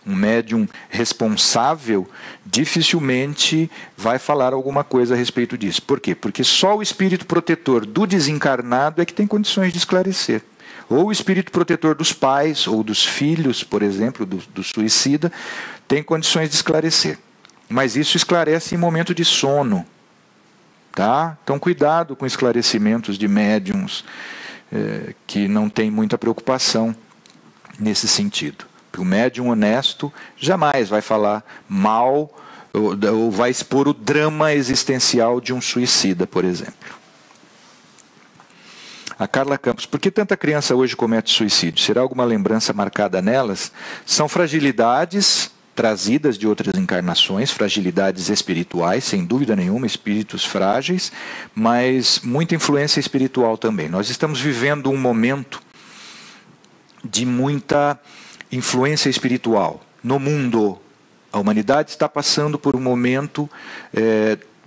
um médium responsável, dificilmente vai falar alguma coisa a respeito disso. Por quê? Porque só o espírito protetor do desencarnado é que tem condições de esclarecer. Ou o espírito protetor dos pais ou dos filhos, por exemplo, do suicida, tem condições de esclarecer. Mas isso esclarece em momento de sono. Então, cuidado com esclarecimentos de médiums que não tem muita preocupação nesse sentido. O médium honesto jamais vai falar mal ou vai expor o drama existencial de um suicida, por exemplo. A Carla Campos, por que tanta criança hoje comete suicídio? Será alguma lembrança marcada nelas? São fragilidades trazidas de outras encarnações, fragilidades espirituais, sem dúvida nenhuma, espíritos frágeis, mas muita influência espiritual também. Nós estamos vivendo um momento de muita influência espiritual no mundo. A humanidade está passando por um momento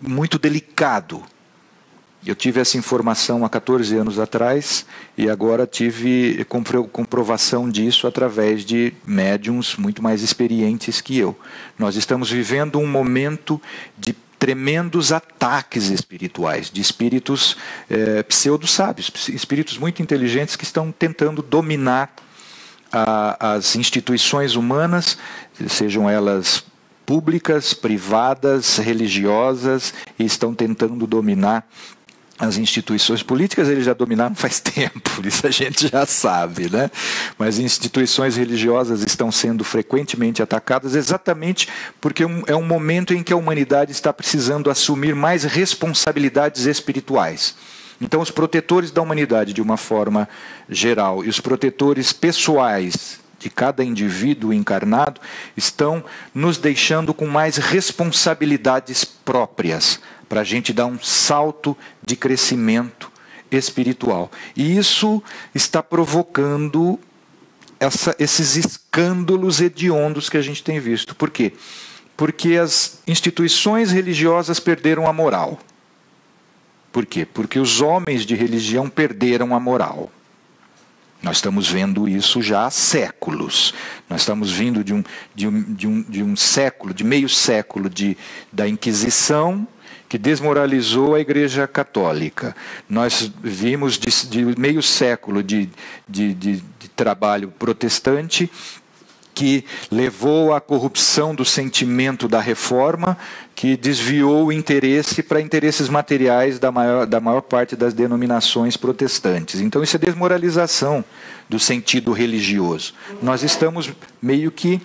muito delicado. Eu tive essa informação há 14 anos atrás e agora tive comprovação disso através de médiums muito mais experientes que eu. Nós estamos vivendo um momento de tremendos ataques espirituais, de espíritos pseudo-sábios, espíritos muito inteligentes que estão tentando dominar as instituições humanas, sejam elas públicas, privadas, religiosas, e estão tentando dominar as instituições políticas. Eles já dominaram faz tempo, isso a gente já sabe, né? Mas instituições religiosas estão sendo frequentemente atacadas exatamente porque é um momento em que a humanidade está precisando assumir mais responsabilidades espirituais. Então, os protetores da humanidade, de uma forma geral, e os protetores pessoais de cada indivíduo encarnado, estão nos deixando com mais responsabilidades próprias, para a gente dar um salto de crescimento espiritual. E isso está provocando esses escândalos hediondos que a gente tem visto. Por quê? Porque as instituições religiosas perderam a moral. Por quê? Porque os homens de religião perderam a moral. Nós estamos vendo isso já há séculos. Nós estamos vindo de um século, de meio século da Inquisição, que desmoralizou a Igreja Católica. Nós vimos de meio século de trabalho protestante que levou à corrupção do sentimento da reforma, que desviou o interesse para interesses materiais da maior parte das denominações protestantes. Então isso é desmoralização do sentido religioso. Nós estamos meio que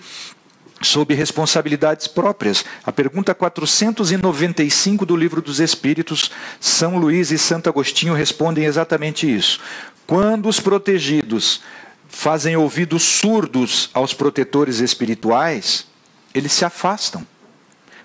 sob responsabilidades próprias. A pergunta 495 do Livro dos Espíritos, São Luís e Santo Agostinho respondem exatamente isso. Quando os protegidos fazem ouvidos surdos aos protetores espirituais, eles se afastam.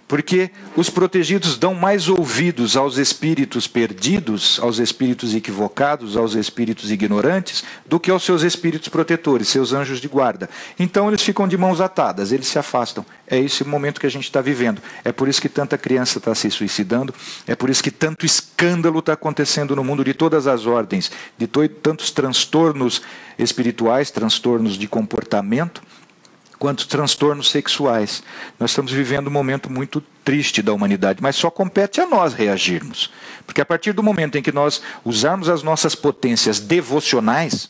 Porque os protegidos dão mais ouvidos aos espíritos perdidos, aos espíritos equivocados, aos espíritos ignorantes, do que aos seus espíritos protetores, seus anjos de guarda. Então eles ficam de mãos atadas, eles se afastam. É esse o momento que a gente está vivendo. É por isso que tanta criança está se suicidando, é por isso que tanto escândalo está acontecendo no mundo de todas as ordens, de tantos transtornos espirituais, transtornos de comportamento, quanto transtornos sexuais. Nós estamos vivendo um momento muito triste da humanidade, mas só compete a nós reagirmos. Porque a partir do momento em que nós usarmos as nossas potências devocionais,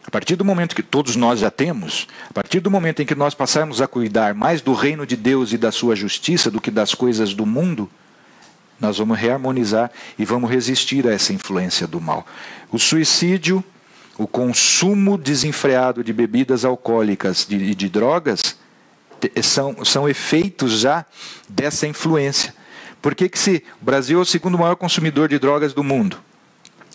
a partir do momento que todos nós já temos, a partir do momento em que nós passarmos a cuidar mais do reino de Deus e da sua justiça do que das coisas do mundo, nós vamos reharmonizar e vamos resistir a essa influência do mal. O suicídio, o consumo desenfreado de bebidas alcoólicas e de drogas são efeitos já dessa influência. Por que se o Brasil é o segundo maior consumidor de drogas do mundo?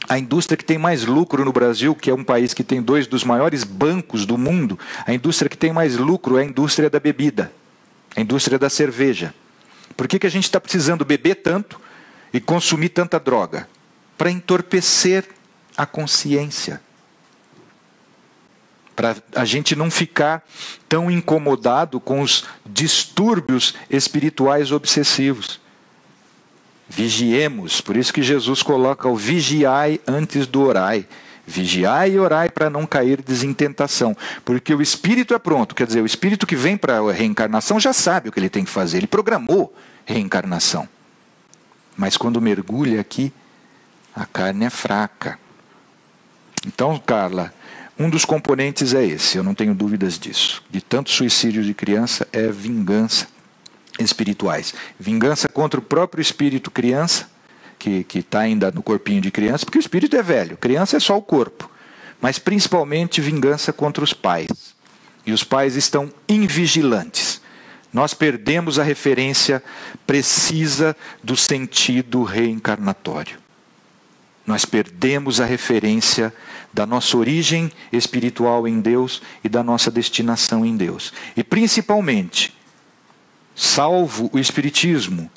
A indústria que tem mais lucro no Brasil, que é um país que tem 2 dos maiores bancos do mundo, a indústria que tem mais lucro é a indústria da bebida, a indústria da cerveja. Por que a gente está precisando beber tanto e consumir tanta droga? Para entorpecer a consciência. Para a gente não ficar tão incomodado com os distúrbios espirituais obsessivos. Vigiemos, por isso que Jesus coloca o vigiai antes do orai. Vigiai e orai para não cairdes em tentação. Porque o espírito é pronto, quer dizer, o espírito que vem para a reencarnação já sabe o que ele tem que fazer, ele programou reencarnação. Mas quando mergulha aqui, a carne é fraca. Então, Carla, um dos componentes é esse, eu não tenho dúvidas disso. De tanto suicídio de criança é vingança espirituais. Vingança contra o próprio espírito criança, que está ainda no corpinho de criança, porque o espírito é velho, criança é só o corpo. Mas principalmente vingança contra os pais. E os pais estão invigilantes. Nós perdemos a referência precisa do sentido reencarnatório. Nós perdemos a referência da nossa origem espiritual em Deus e da nossa destinação em Deus. E principalmente, salvo o Espiritismo,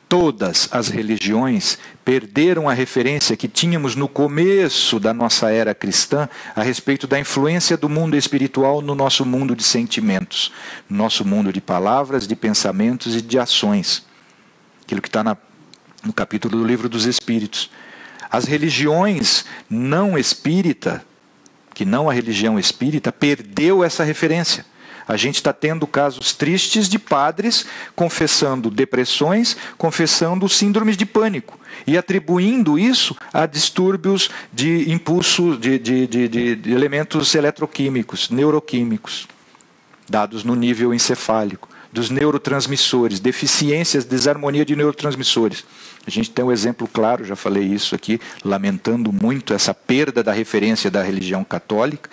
todas as religiões perderam a referência que tínhamos no começo da nossa era cristã a respeito da influência do mundo espiritual no nosso mundo de sentimentos, no nosso mundo de palavras, de pensamentos e de ações. Aquilo que está no capítulo do Livro dos Espíritos. As religiões não espírita, que não a religião espírita, perdeu essa referência. A gente está tendo casos tristes de padres confessando depressões, confessando síndromes de pânico e atribuindo isso a distúrbios de impulso de elementos eletroquímicos, neuroquímicos, dados no nível encefálico, dos neurotransmissores, deficiências, desarmonia de neurotransmissores. A gente tem um exemplo claro, já falei isso aqui, lamentando muito essa perda da referência da religião católica,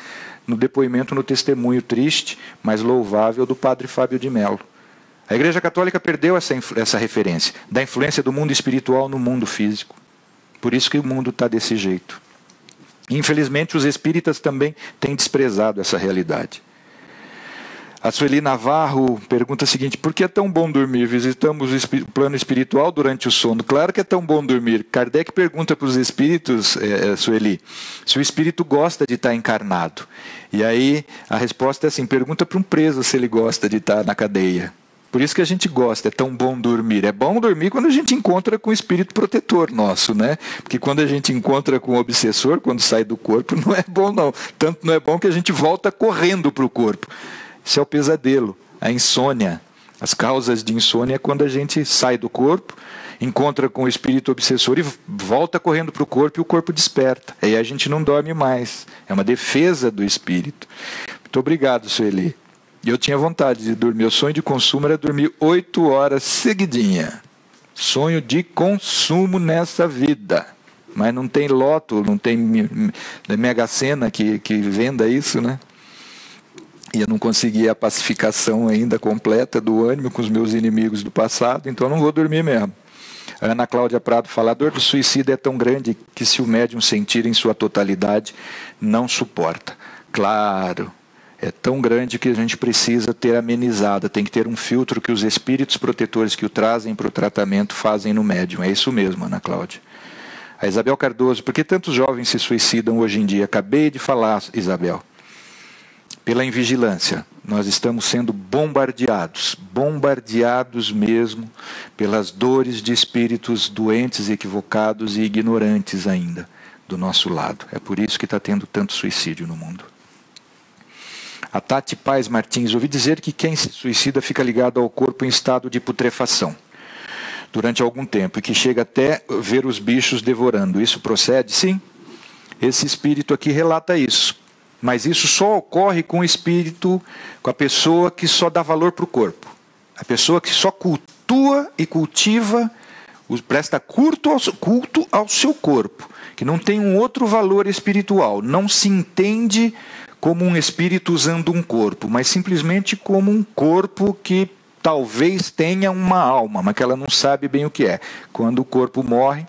no depoimento, no testemunho triste, mas louvável do padre Fábio de Mello. A Igreja Católica perdeu essa referência da influência do mundo espiritual no mundo físico. Por isso que o mundo está desse jeito. Infelizmente, os espíritas também têm desprezado essa realidade. A Sueli Navarro pergunta o seguinte: por que é tão bom dormir? Visitamos o plano espiritual durante o sono. Claro que é tão bom dormir. Kardec pergunta para os espíritos, Sueli, se o espírito gosta de estar encarnado. E aí a resposta é assim: pergunta para um preso se ele gosta de estar na cadeia. Por isso que a gente gosta, é tão bom dormir. É bom dormir quando a gente encontra com o espírito protetor nosso, né? Porque quando a gente encontra com o obsessor, quando sai do corpo, não é bom não. Tanto não é bom que a gente volta correndo para o corpo. Isso é o pesadelo, a insônia. As causas de insônia é quando a gente sai do corpo, encontra com o espírito obsessor e volta correndo para o corpo e o corpo desperta. Aí a gente não dorme mais. É uma defesa do espírito. Muito obrigado, Sueli. Eu tinha vontade de dormir. O sonho de consumo era dormir 8 horas seguidinha. Sonho de consumo nessa vida. Mas não tem loto, não tem Mega Sena que venda isso, né? E eu não consegui a pacificação ainda completa do ânimo com os meus inimigos do passado, então eu não vou dormir mesmo. A Ana Cláudia Prado fala: a dor do suicídio é tão grande que, se o médium sentir em sua totalidade, não suporta. Claro, é tão grande que a gente precisa ter amenizada, tem que ter um filtro que os espíritos protetores que o trazem para o tratamento fazem no médium. É isso mesmo, Ana Cláudia. A Isabel Cardoso: por que tantos jovens se suicidam hoje em dia? Acabei de falar, Isabel. Pela invigilância. Nós estamos sendo bombardeados mesmo, pelas dores de espíritos doentes, equivocados e ignorantes ainda do nosso lado. É por isso que está tendo tanto suicídio no mundo. A Tati Paz Martins: ouvi dizer que quem se suicida fica ligado ao corpo em estado de putrefação durante algum tempo e que chega até ver os bichos devorando. Isso procede? Sim. Esse espírito aqui relata isso. Mas isso só ocorre com o espírito, com a pessoa que só dá valor para o corpo. A pessoa que só cultua e cultiva, presta culto ao seu corpo, que não tem um outro valor espiritual, não se entende como um espírito usando um corpo, mas simplesmente como um corpo que talvez tenha uma alma, mas que ela não sabe bem o que é. Quando o corpo morre,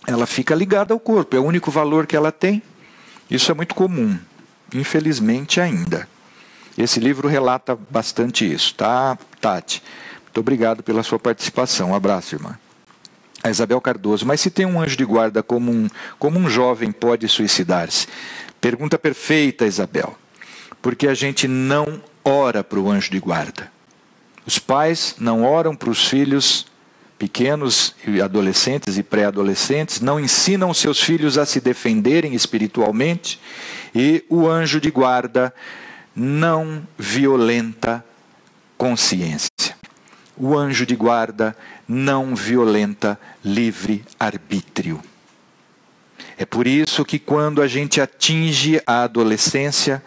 ela fica ligada ao corpo, é o único valor que ela tem. Isso é muito comum. Infelizmente ainda. Esse livro relata bastante isso, tá, Tati? Muito obrigado pela sua participação. Um abraço, irmã. A Isabel Cardoso: mas se tem um anjo de guarda, como um jovem pode suicidar-se? Pergunta perfeita, Isabel. Porque a gente não ora para o anjo de guarda. Os pais não oram para os filhos pequenos, e adolescentes e pré-adolescentes, não ensinam os seus filhos a se defenderem espiritualmente, e o anjo de guarda não violenta consciência. O anjo de guarda não violenta livre-arbítrio. É por isso que, quando a gente atinge a adolescência,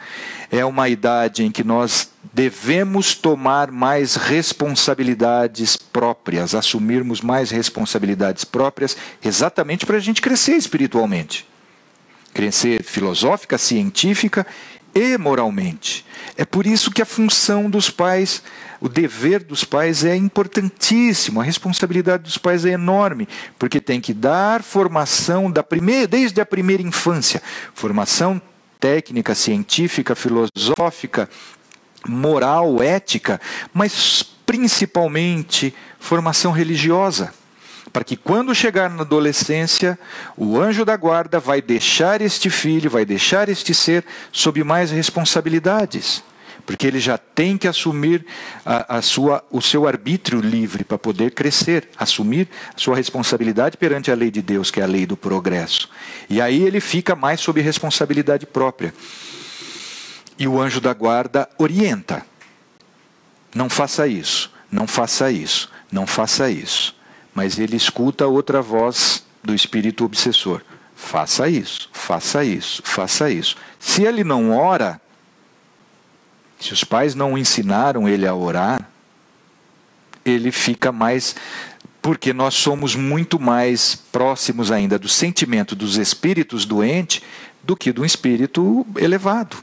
é uma idade em que nós devemos tomar mais responsabilidades próprias, assumirmos mais responsabilidades próprias, exatamente para a gente crescer espiritualmente. Crescer filosófica, científica e moralmente. É por isso que a função dos pais, o dever dos pais é importantíssimo, a responsabilidade dos pais é enorme, porque tem que dar formação desde a primeira infância, formação técnica, científica, filosófica, moral, ética, mas principalmente formação religiosa, para que, quando chegar na adolescência, o anjo da guarda vai deixar este filho, vai deixar este ser sob mais responsabilidades, porque ele já tem que assumir o seu arbítrio livre para poder crescer, assumir a sua responsabilidade perante a lei de Deus, que é a lei do progresso. E aí ele fica mais sob responsabilidade própria. E o anjo da guarda orienta: não faça isso, não faça isso, não faça isso. Mas ele escuta outra voz do espírito obsessor: faça isso, faça isso, faça isso. Se ele não ora, se os pais não ensinaram ele a orar, ele fica mais... Porque nós somos muito mais próximos ainda do sentimento dos espíritos doentes do que do espírito elevado.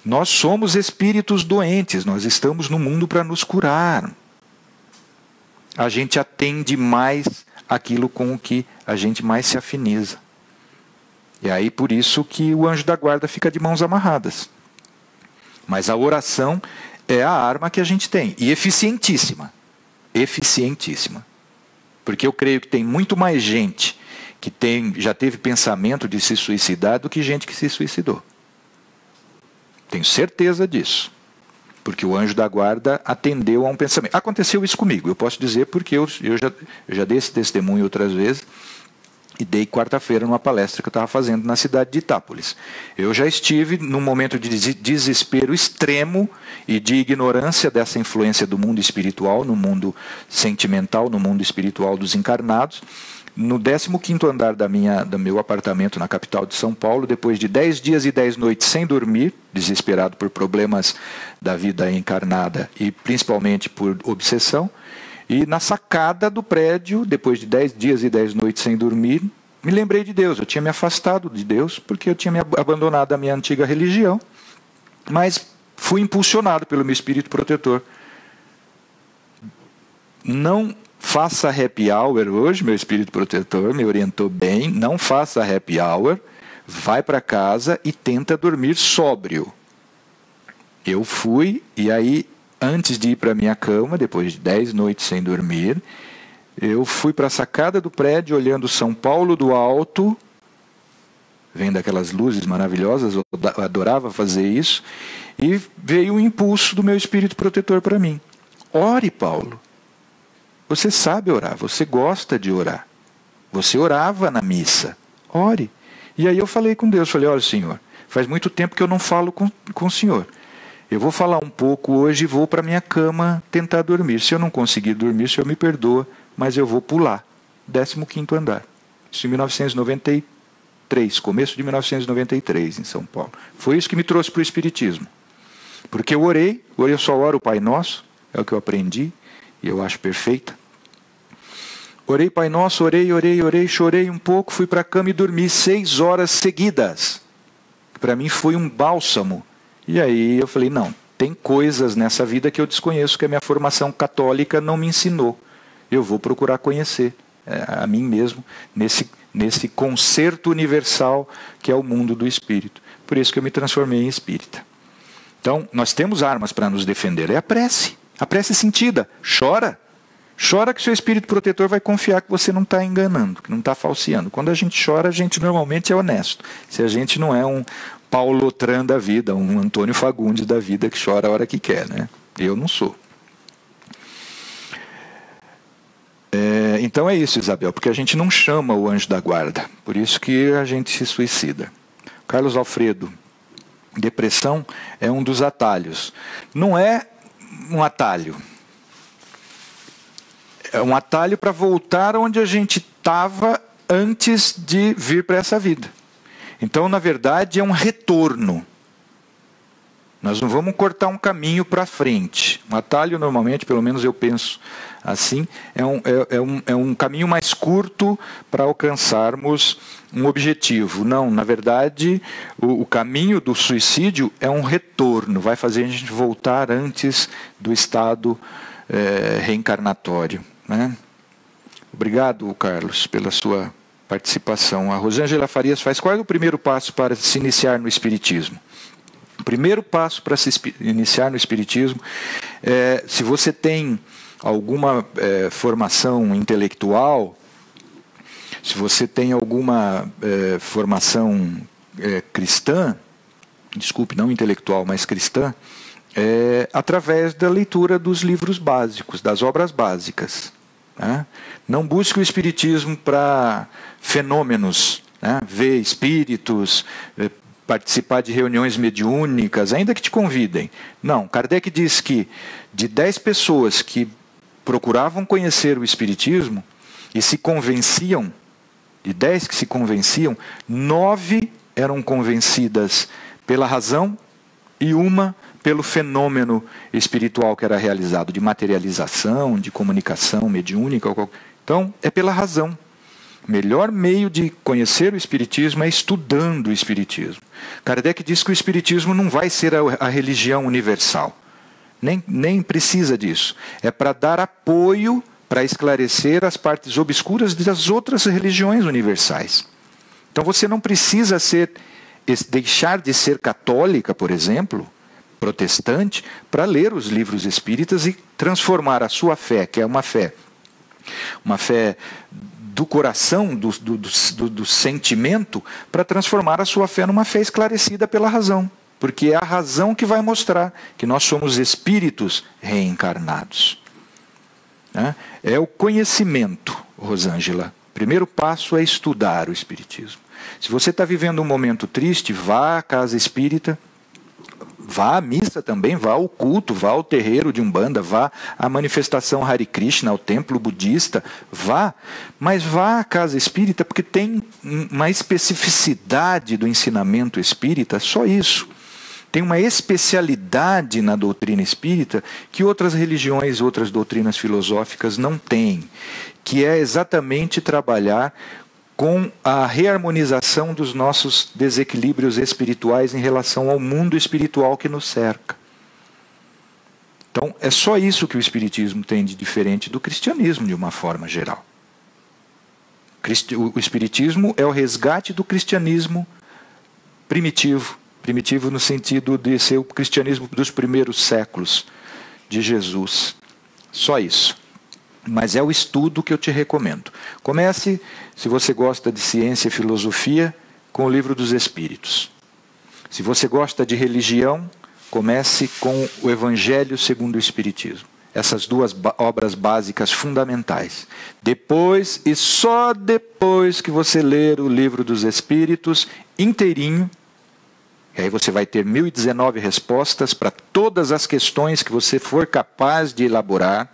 Nós somos espíritos doentes, nós estamos no mundo para nos curar. A gente atende mais aquilo com o que a gente mais se afiniza. E aí por isso que o anjo da guarda fica de mãos amarradas. Mas a oração é a arma que a gente tem, e eficientíssima. Eficientíssima. Porque eu creio que tem muito mais gente que já teve pensamento de se suicidar do que gente que se suicidou. Tenho certeza disso. Porque o anjo da guarda atendeu a um pensamento. Aconteceu isso comigo, eu posso dizer, porque eu já dei esse testemunho outras vezes, e dei quarta-feira numa palestra que eu estava fazendo na cidade de Itápolis. Eu já estive num momento de desespero extremo e de ignorância dessa influência do mundo espiritual, no mundo sentimental, no mundo espiritual dos encarnados, no 15º andar do meu apartamento na capital de São Paulo, depois de 10 dias e 10 noites sem dormir, desesperado por problemas da vida encarnada e principalmente por obsessão, e na sacada do prédio, depois de 10 dias e 10 noites sem dormir, me lembrei de Deus. Eu tinha me afastado de Deus porque eu tinha me abandonado da minha antiga religião, mas fui impulsionado pelo meu espírito protetor. Não faça happy hour hoje, meu espírito protetor me orientou bem, não faça happy hour, vai para casa e tenta dormir sóbrio. Eu fui, e aí, antes de ir para a minha cama, depois de 10 noites sem dormir, eu fui para a sacada do prédio, olhando São Paulo do alto, vendo aquelas luzes maravilhosas, eu adorava fazer isso, e veio um impulso do meu espírito protetor para mim. Ore, Paulo. Você sabe orar, você gosta de orar. Você orava na missa. Ore. E aí eu falei com Deus, falei, olha, Senhor, faz muito tempo que eu não falo com o Senhor. Eu vou falar um pouco hoje e vou para minha cama tentar dormir. Se eu não conseguir dormir, o Senhor me perdoa, mas eu vou pular. 15º andar. Isso em 1993, começo de 1993, em São Paulo. Foi isso que me trouxe para o Espiritismo. Porque eu só oro o Pai Nosso, é o que eu aprendi, e eu acho perfeita. Orei Pai Nosso, orei, chorei um pouco, fui para a cama e dormi 6 horas seguidas. Para mim foi um bálsamo. E aí eu falei, não, tem coisas nessa vida que eu desconheço, que a minha formação católica não me ensinou. Eu vou procurar conhecer a mim mesmo nesse concerto universal que é o mundo do espírito. Por isso que eu me transformei em espírita. Então, nós temos armas para nos defender. É a prece sentida. Chora. Chora que o seu espírito protetor vai confiar que você não está enganando, que não está falseando. Quando a gente chora, a gente normalmente é honesto. Se a gente não é um Paulo Otran da vida, um Antônio Fagundes da vida que chora a hora que quer, né? Eu não sou. Então é isso, Isabel, porque a gente não chama o anjo da guarda. Por isso que a gente se suicida. Carlos Alfredo, depressão é um dos atalhos. Não é um atalho. É um atalho para voltar onde a gente estava antes de vir para essa vida. Então, na verdade, é um retorno. Nós não vamos cortar um caminho para frente. Um atalho, normalmente, pelo menos eu penso assim, é um caminho mais curto para alcançarmos um objetivo. Não, na verdade, o caminho do suicídio é um retorno. Vai fazer a gente voltar antes do estado reencarnatório. Né? Obrigado, Carlos, pela sua participação. A Rosângela Farias faz qual é o primeiro passo para se iniciar no Espiritismo? O primeiro passo para se iniciar no Espiritismo é, se você tem alguma formação intelectual, se você tem alguma formação cristã, desculpe, não intelectual, mas cristã, através da leitura dos livros básicos, das obras básicas. Né? Não busque o Espiritismo para fenômenos, né? Ver espíritos, participar de reuniões mediúnicas, ainda que te convidem. Não, Kardec diz que de 10 pessoas que procuravam conhecer o Espiritismo e se convenciam, de 10 que se convenciam, 9 eram convencidas pela razão e uma pelo fenômeno espiritual que era realizado, de materialização, de comunicação mediúnica. Então, é pela razão. O melhor meio de conhecer o Espiritismo é estudando o Espiritismo. Kardec diz que o Espiritismo não vai ser a religião universal. Nem precisa disso. É para dar apoio, para esclarecer as partes obscuras das outras religiões universais. Então você não precisa deixar de ser católica, por exemplo, protestante, para ler os livros espíritas e transformar a sua fé, que é uma fé do coração, do sentimento, para transformar a sua fé numa fé esclarecida pela razão. Porque é a razão que vai mostrar que nós somos espíritos reencarnados. É o conhecimento, Rosângela. O primeiro passo é estudar o Espiritismo. Se você está vivendo um momento triste, vá à casa espírita, Vá à missa também, vá ao culto, vá ao terreiro de Umbanda, vá à manifestação Hare Krishna, ao templo budista, vá, mas vá à casa espírita, porque tem uma especificidade do ensinamento espírita, só isso. Tem uma especialidade na doutrina espírita que outras religiões, outras doutrinas filosóficas não têm, que é exatamente trabalhar com a reharmonização dos nossos desequilíbrios espirituais em relação ao mundo espiritual que nos cerca. Então, é só isso que o Espiritismo tem de diferente do cristianismo, de uma forma geral. O Espiritismo é o resgate do cristianismo primitivo. Primitivo no sentido de ser o cristianismo dos primeiros séculos de Jesus. Só isso. Mas é o estudo que eu te recomendo. Comece, se você gosta de ciência e filosofia, com o Livro dos Espíritos. Se você gosta de religião, comece com o Evangelho segundo o Espiritismo. Essas duas obras básicas fundamentais. Depois, e só depois que você ler o Livro dos Espíritos inteirinho, e aí você vai ter 1019 respostas para todas as questões que você for capaz de elaborar.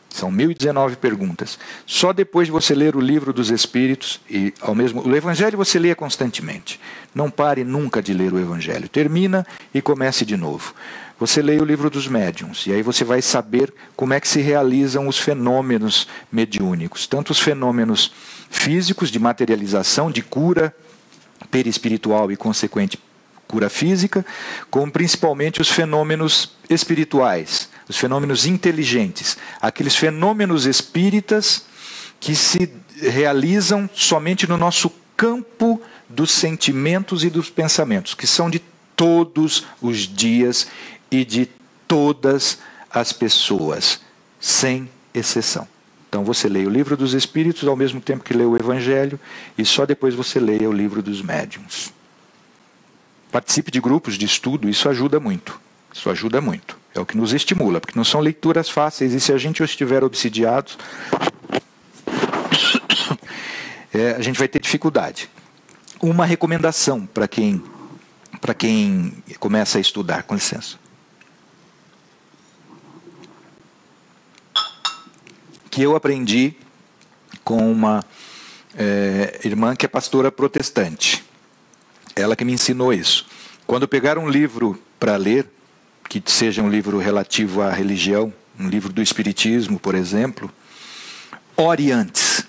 São 1019 perguntas. Só depois de você ler o Livro dos Espíritos, e o Evangelho você leia constantemente. Não pare nunca de ler o Evangelho. Termina e comece de novo. Você leia o Livro dos Médiuns, e aí você vai saber como é que se realizam os fenômenos mediúnicos. Tanto os fenômenos físicos, de materialização, de cura perispiritual e consequente cura física, como principalmente os fenômenos espirituais, os fenômenos inteligentes, aqueles fenômenos espíritas que se realizam somente no nosso campo dos sentimentos e dos pensamentos, que são de todos os dias e de todas as pessoas, sem exceção. Então você leia o Livro dos Espíritos ao mesmo tempo que lê o Evangelho, e só depois você leia o Livro dos Médiuns. Participe de grupos de estudo, isso ajuda muito. Isso ajuda muito. É o que nos estimula, porque não são leituras fáceis, e se a gente estiver obsidiado, a gente vai ter dificuldade. Uma recomendação para quem começa a estudar, com licença. Que eu aprendi com uma irmã que é pastora protestante. Ela que me ensinou isso. Quando pegar um livro para ler, que seja um livro relativo à religião, um livro do Espiritismo, por exemplo, ore antes.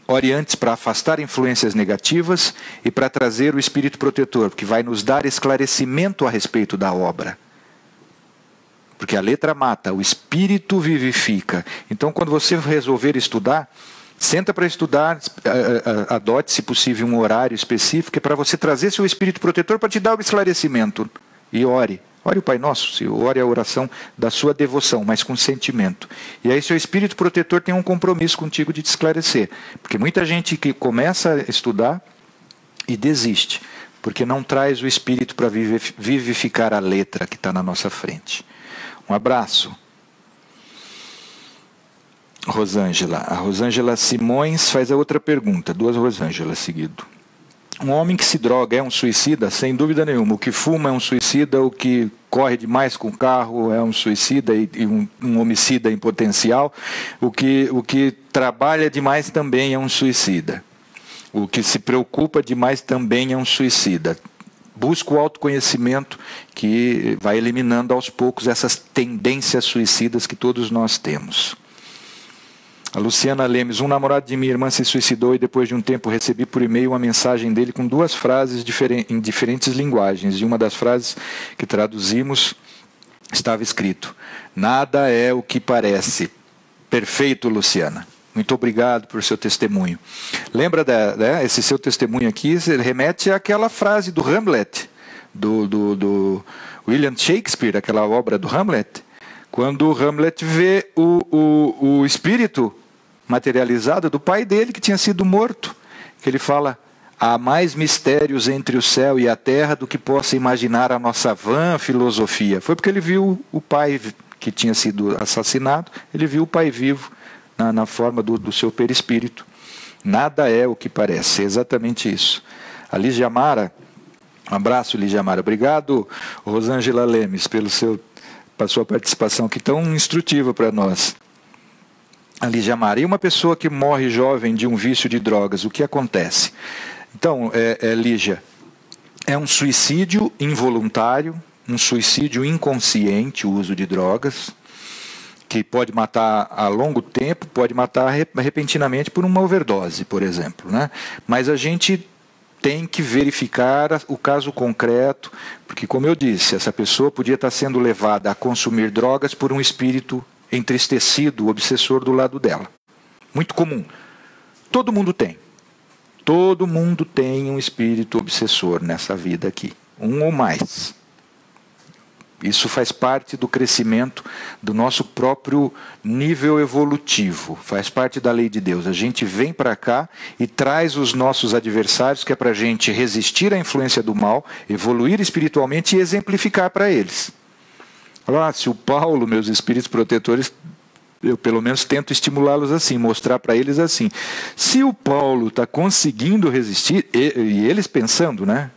Ore antes para afastar influências negativas e para trazer o Espírito Protetor, que vai nos dar esclarecimento a respeito da obra. Porque a letra mata, o Espírito vivifica. Então, quando você resolver estudar, senta para estudar, adote, se possível, um horário específico para você trazer seu Espírito Protetor para te dar o esclarecimento. E ore. Ore o Pai Nosso, ore a oração da sua devoção, mas com sentimento. E aí seu Espírito Protetor tem um compromisso contigo de te esclarecer. Porque muita gente que começa a estudar e desiste, porque não traz o Espírito para vivificar a letra que está na nossa frente. Um abraço. Rosângela. A Rosângela Simões faz a outra pergunta. Duas Rosângelas seguido. Um homem que se droga é um suicida? Sem dúvida nenhuma. O que fuma é um suicida, o que corre demais com o carro é um suicida e um homicida em potencial. O que trabalha demais também é um suicida. O que se preocupa demais também é um suicida. Busca o autoconhecimento que vai eliminando aos poucos essas tendências suicidas que todos nós temos. A Luciana Lemes, um namorado de minha irmã se suicidou e depois de um tempo recebi por e-mail uma mensagem dele com duas frases em diferentes linguagens. E uma das frases que traduzimos estava escrito: nada é o que parece. Perfeito, Luciana. Muito obrigado por seu testemunho. Lembra esse seu testemunho aqui? Remete àquela frase do Hamlet, do William Shakespeare, aquela obra do Hamlet. Quando o Hamlet vê o espírito materializado do pai dele, que tinha sido morto, que ele fala: há mais mistérios entre o céu e a terra do que possa imaginar a nossa vã filosofia. Foi porque ele viu o pai que tinha sido assassinado, ele viu o pai vivo na forma do seu perispírito. Nada é o que parece, é exatamente isso. A Lígia Amara Um abraço, Lígia Mara. Obrigado, Rosângela Lemes, pela sua participação aqui tão instrutiva para nós. A Lígia Mara. E uma pessoa que morre jovem de um vício de drogas, o que acontece? Então, Lígia, é um suicídio involuntário, um suicídio inconsciente, o uso de drogas, que pode matar a longo tempo, pode matar repentinamente por uma overdose, por exemplo, né? Mas a gente tem que verificar o caso concreto, porque, como eu disse, essa pessoa podia estar sendo levada a consumir drogas por um espírito entristecido, obsessor do lado dela. Muito comum. Todo mundo tem. Todo mundo tem um espírito obsessor nessa vida aqui. Um ou mais. Isso faz parte do crescimento do nosso próprio nível evolutivo, faz parte da lei de Deus. A gente vem para cá e traz os nossos adversários, que é para a gente resistir à influência do mal, evoluir espiritualmente e exemplificar para eles. Se o Paulo, meus espíritos protetores, eu pelo menos tento estimulá-los assim, mostrar para eles assim. Se o Paulo está conseguindo resistir, e eles pensando, né?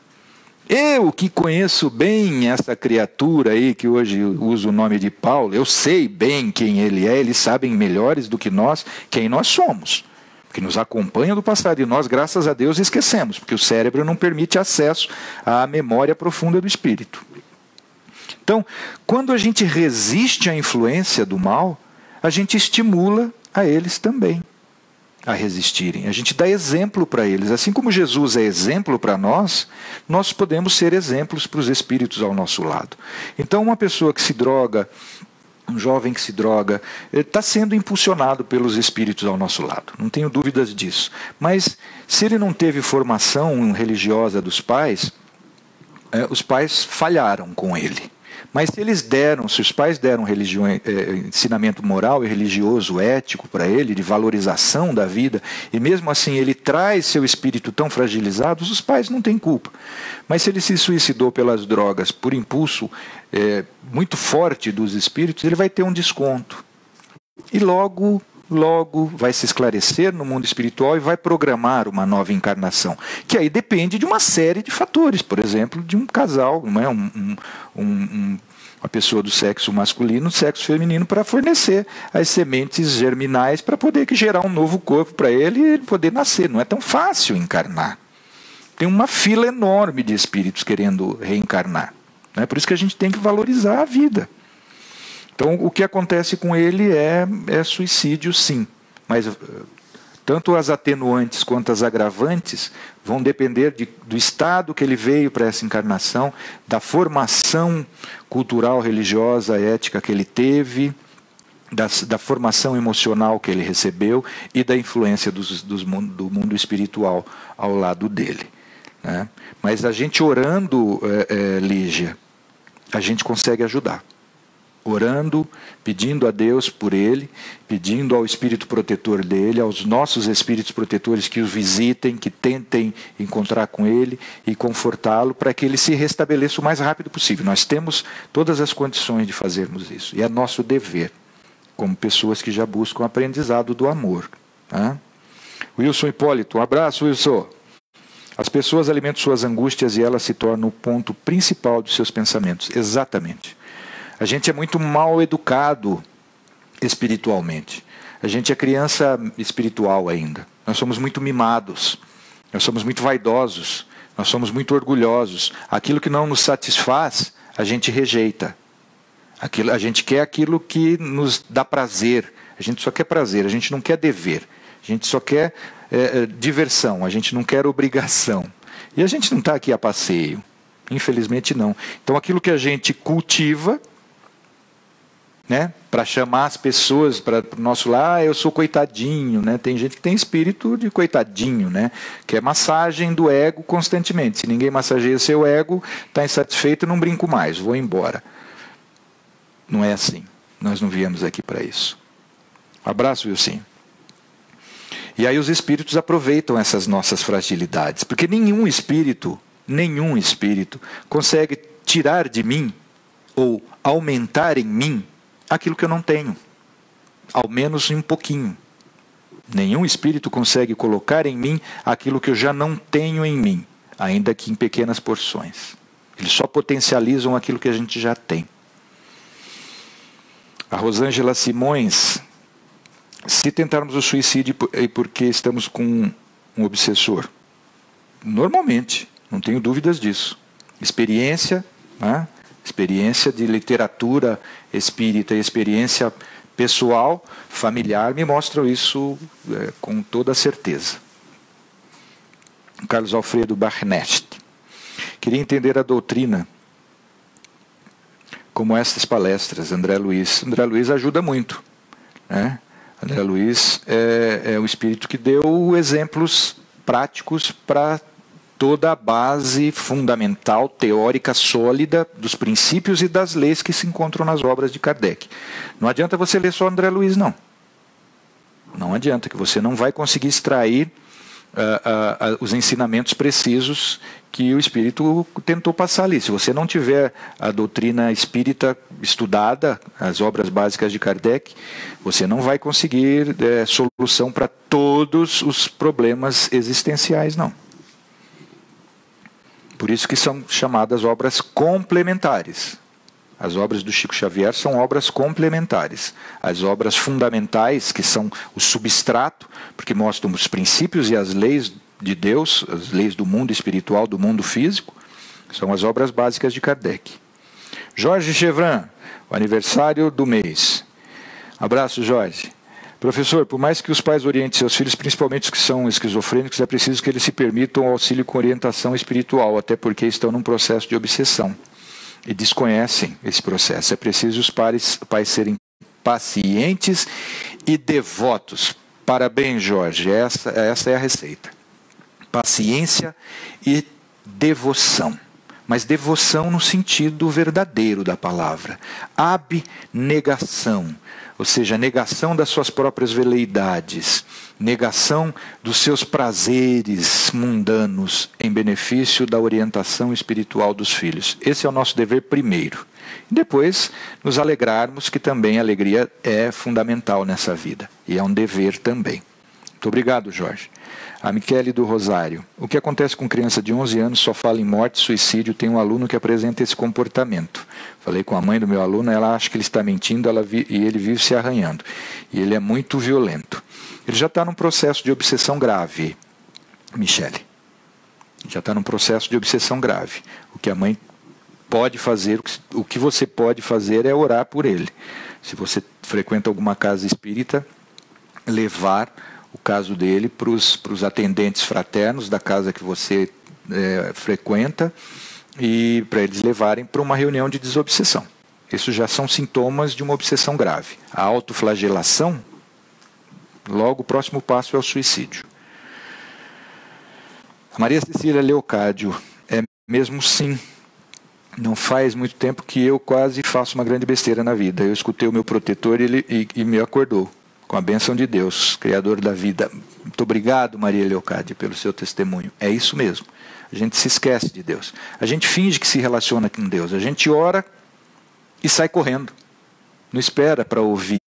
Eu que conheço bem essa criatura aí, que hoje usa o nome de Paulo, eu sei bem quem ele é, eles sabem melhores do que nós quem nós somos, que nos acompanha do passado, e nós, graças a Deus, esquecemos, porque o cérebro não permite acesso à memória profunda do espírito. Então, quando a gente resiste à influência do mal, a gente estimula a eles também a resistirem. A gente dá exemplo para eles. Assim como Jesus é exemplo para nós, nós podemos ser exemplos para os espíritos ao nosso lado. Então, uma pessoa que se droga, um jovem que se droga, está sendo impulsionado pelos espíritos ao nosso lado. Não tenho dúvidas disso. Mas, se ele não teve formação religiosa dos pais, os pais falharam com ele. Mas se os pais deram ensinamento moral e religioso, ético para ele, de valorização da vida, e mesmo assim ele traz seu espírito tão fragilizado, os pais não têm culpa. Mas se ele se suicidou pelas drogas, por impulso muito forte dos espíritos, ele vai ter um desconto. E logo vai se esclarecer no mundo espiritual e vai programar uma nova encarnação, que aí depende de uma série de fatores, por exemplo, de um casal, não é? Uma pessoa do sexo masculino, sexo feminino, para fornecer as sementes germinais para poder gerar um novo corpo para ele e ele poder nascer. Não é tão fácil encarnar. Tem uma fila enorme de espíritos querendo reencarnar. Não é por isso que a gente tem que valorizar a vida. Então, o que acontece com ele é suicídio, sim. Mas tanto as atenuantes quanto as agravantes vão depender do estado que ele veio para essa encarnação, da formação cultural, religiosa, ética que ele teve, da formação emocional que ele recebeu e da influência do mundo espiritual ao lado dele, né? Mas a gente orando, Lígia, a gente consegue ajudar. Orando, pedindo a Deus por ele, pedindo ao espírito protetor dele, aos nossos espíritos protetores que o visitem, que tentem encontrar com ele e confortá-lo para que ele se restabeleça o mais rápido possível. Nós temos todas as condições de fazermos isso. E é nosso dever, como pessoas que já buscam aprendizado do amor. Né? Wilson Hipólito, um abraço, Wilson. As pessoas alimentam suas angústias e elas se tornam o ponto principal dos seus pensamentos. Exatamente. A gente é muito mal educado espiritualmente. A gente é criança espiritual ainda. Nós somos muito mimados. Nós somos muito vaidosos. Nós somos muito orgulhosos. Aquilo que não nos satisfaz, a gente rejeita. A gente quer aquilo que nos dá prazer. A gente só quer prazer, a gente não quer dever. A gente só quer diversão, a gente não quer obrigação. E a gente não está aqui a passeio. Infelizmente não. Então aquilo que a gente cultiva, né, para chamar as pessoas para o nosso lar, eu sou coitadinho, né? Tem gente que tem espírito de coitadinho, né? Que é massagem do ego constantemente. Se ninguém massageia seu ego, está insatisfeito, não brinco mais, vou embora. Não é assim. Nós não viemos aqui para isso. Um abraço, Wilson. E aí os espíritos aproveitam essas nossas fragilidades, porque nenhum espírito consegue tirar de mim ou aumentar em mim aquilo que eu não tenho, ao menos um pouquinho. Nenhum espírito consegue colocar em mim aquilo que eu já não tenho em mim, ainda que em pequenas porções. Eles só potencializam aquilo que a gente já tem. A Rosângela Simões: se tentarmos o suicídio é porque estamos com um obsessor. Normalmente, não tenho dúvidas disso. Experiência, né? Experiência de literatura espírita e experiência pessoal, familiar, me mostram isso com toda certeza. Carlos Alfredo Barnett: queria entender a doutrina como essas palestras. André Luiz ajuda muito, né? André Luiz é o espírito que deu exemplos práticos para toda a base fundamental, teórica, sólida dos princípios e das leis que se encontram nas obras de Kardec. Não adianta você ler só André Luiz, não. Não adianta, que você não vai conseguir extrair os ensinamentos precisos que o espírito tentou passar ali. Se você não tiver a doutrina espírita estudada, as obras básicas de Kardec, você não vai conseguir solução para todos os problemas existenciais, não. Por isso que são chamadas obras complementares. As obras do Chico Xavier são obras complementares. As obras fundamentais, que são o substrato, porque mostram os princípios e as leis de Deus, as leis do mundo espiritual, do mundo físico, são as obras básicas de Kardec. Jorge Chevran, o aniversário do mês. Abraço, Jorge. Professor, por mais que os pais orientem seus filhos, principalmente os que são esquizofrênicos, é preciso que eles se permitam o auxílio com orientação espiritual, até porque estão num processo de obsessão e desconhecem esse processo. É preciso os pais serem pacientes e devotos. Parabéns, Jorge. Essa é a receita. Paciência e devoção. Mas devoção no sentido verdadeiro da palavra. Abnegação. Ou seja, negação das suas próprias veleidades, negação dos seus prazeres mundanos em benefício da orientação espiritual dos filhos. Esse é o nosso dever primeiro. E depois, nos alegrarmos que também a alegria é fundamental nessa vida. E é um dever também. Muito obrigado, Jorge. A Michele do Rosário: o que acontece com criança de 11 anos só fala em morte, suicídio? Tem um aluno que apresenta esse comportamento. Falei com a mãe do meu aluno, ela acha que ele está mentindo e ele vive se arranhando. E ele é muito violento. Ele já está num processo de obsessão grave, Michele. Já está num processo de obsessão grave. O que a mãe pode fazer, o que você pode fazer é orar por ele. Se você frequenta alguma casa espírita, levar o caso dele para os atendentes fraternos da casa que você frequenta e para eles levarem para uma reunião de desobsessão. Isso já são sintomas de uma obsessão grave. A autoflagelação, logo o próximo passo é o suicídio. A Maria Cecília Leocádio: é mesmo sim. Não faz muito tempo que eu quase faço uma grande besteira na vida. Eu escutei o meu protetor e me acordou. Com a bênção de Deus, Criador da vida. Muito obrigado, Maria Leocádia, pelo seu testemunho. É isso mesmo. A gente se esquece de Deus. A gente finge que se relaciona com Deus. A gente ora e sai correndo. Não espera para ouvir.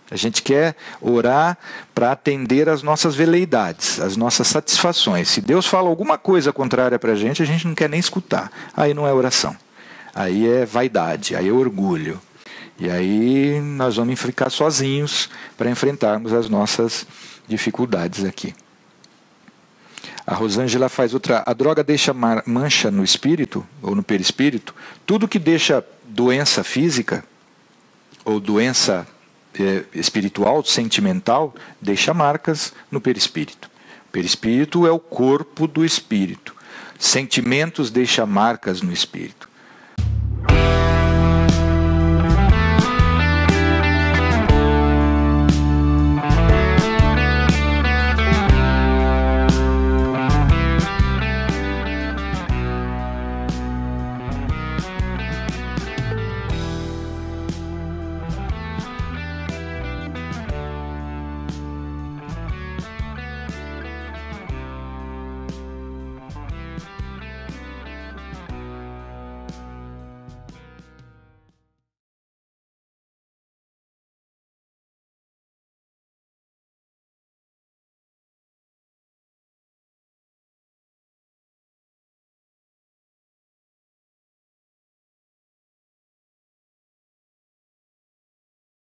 A gente quer orar para atender às nossas veleidades, às nossas satisfações. Se Deus fala alguma coisa contrária para a gente não quer nem escutar. Aí não é oração. Aí é vaidade, aí é orgulho. E aí nós vamos ficar sozinhos para enfrentarmos as nossas dificuldades aqui. A Rosângela faz outra. A droga deixa mancha no espírito ou no perispírito? Tudo que deixa doença física ou doença espiritual, sentimental, deixa marcas no perispírito. O perispírito é o corpo do espírito. Sentimentos deixam marcas no espírito.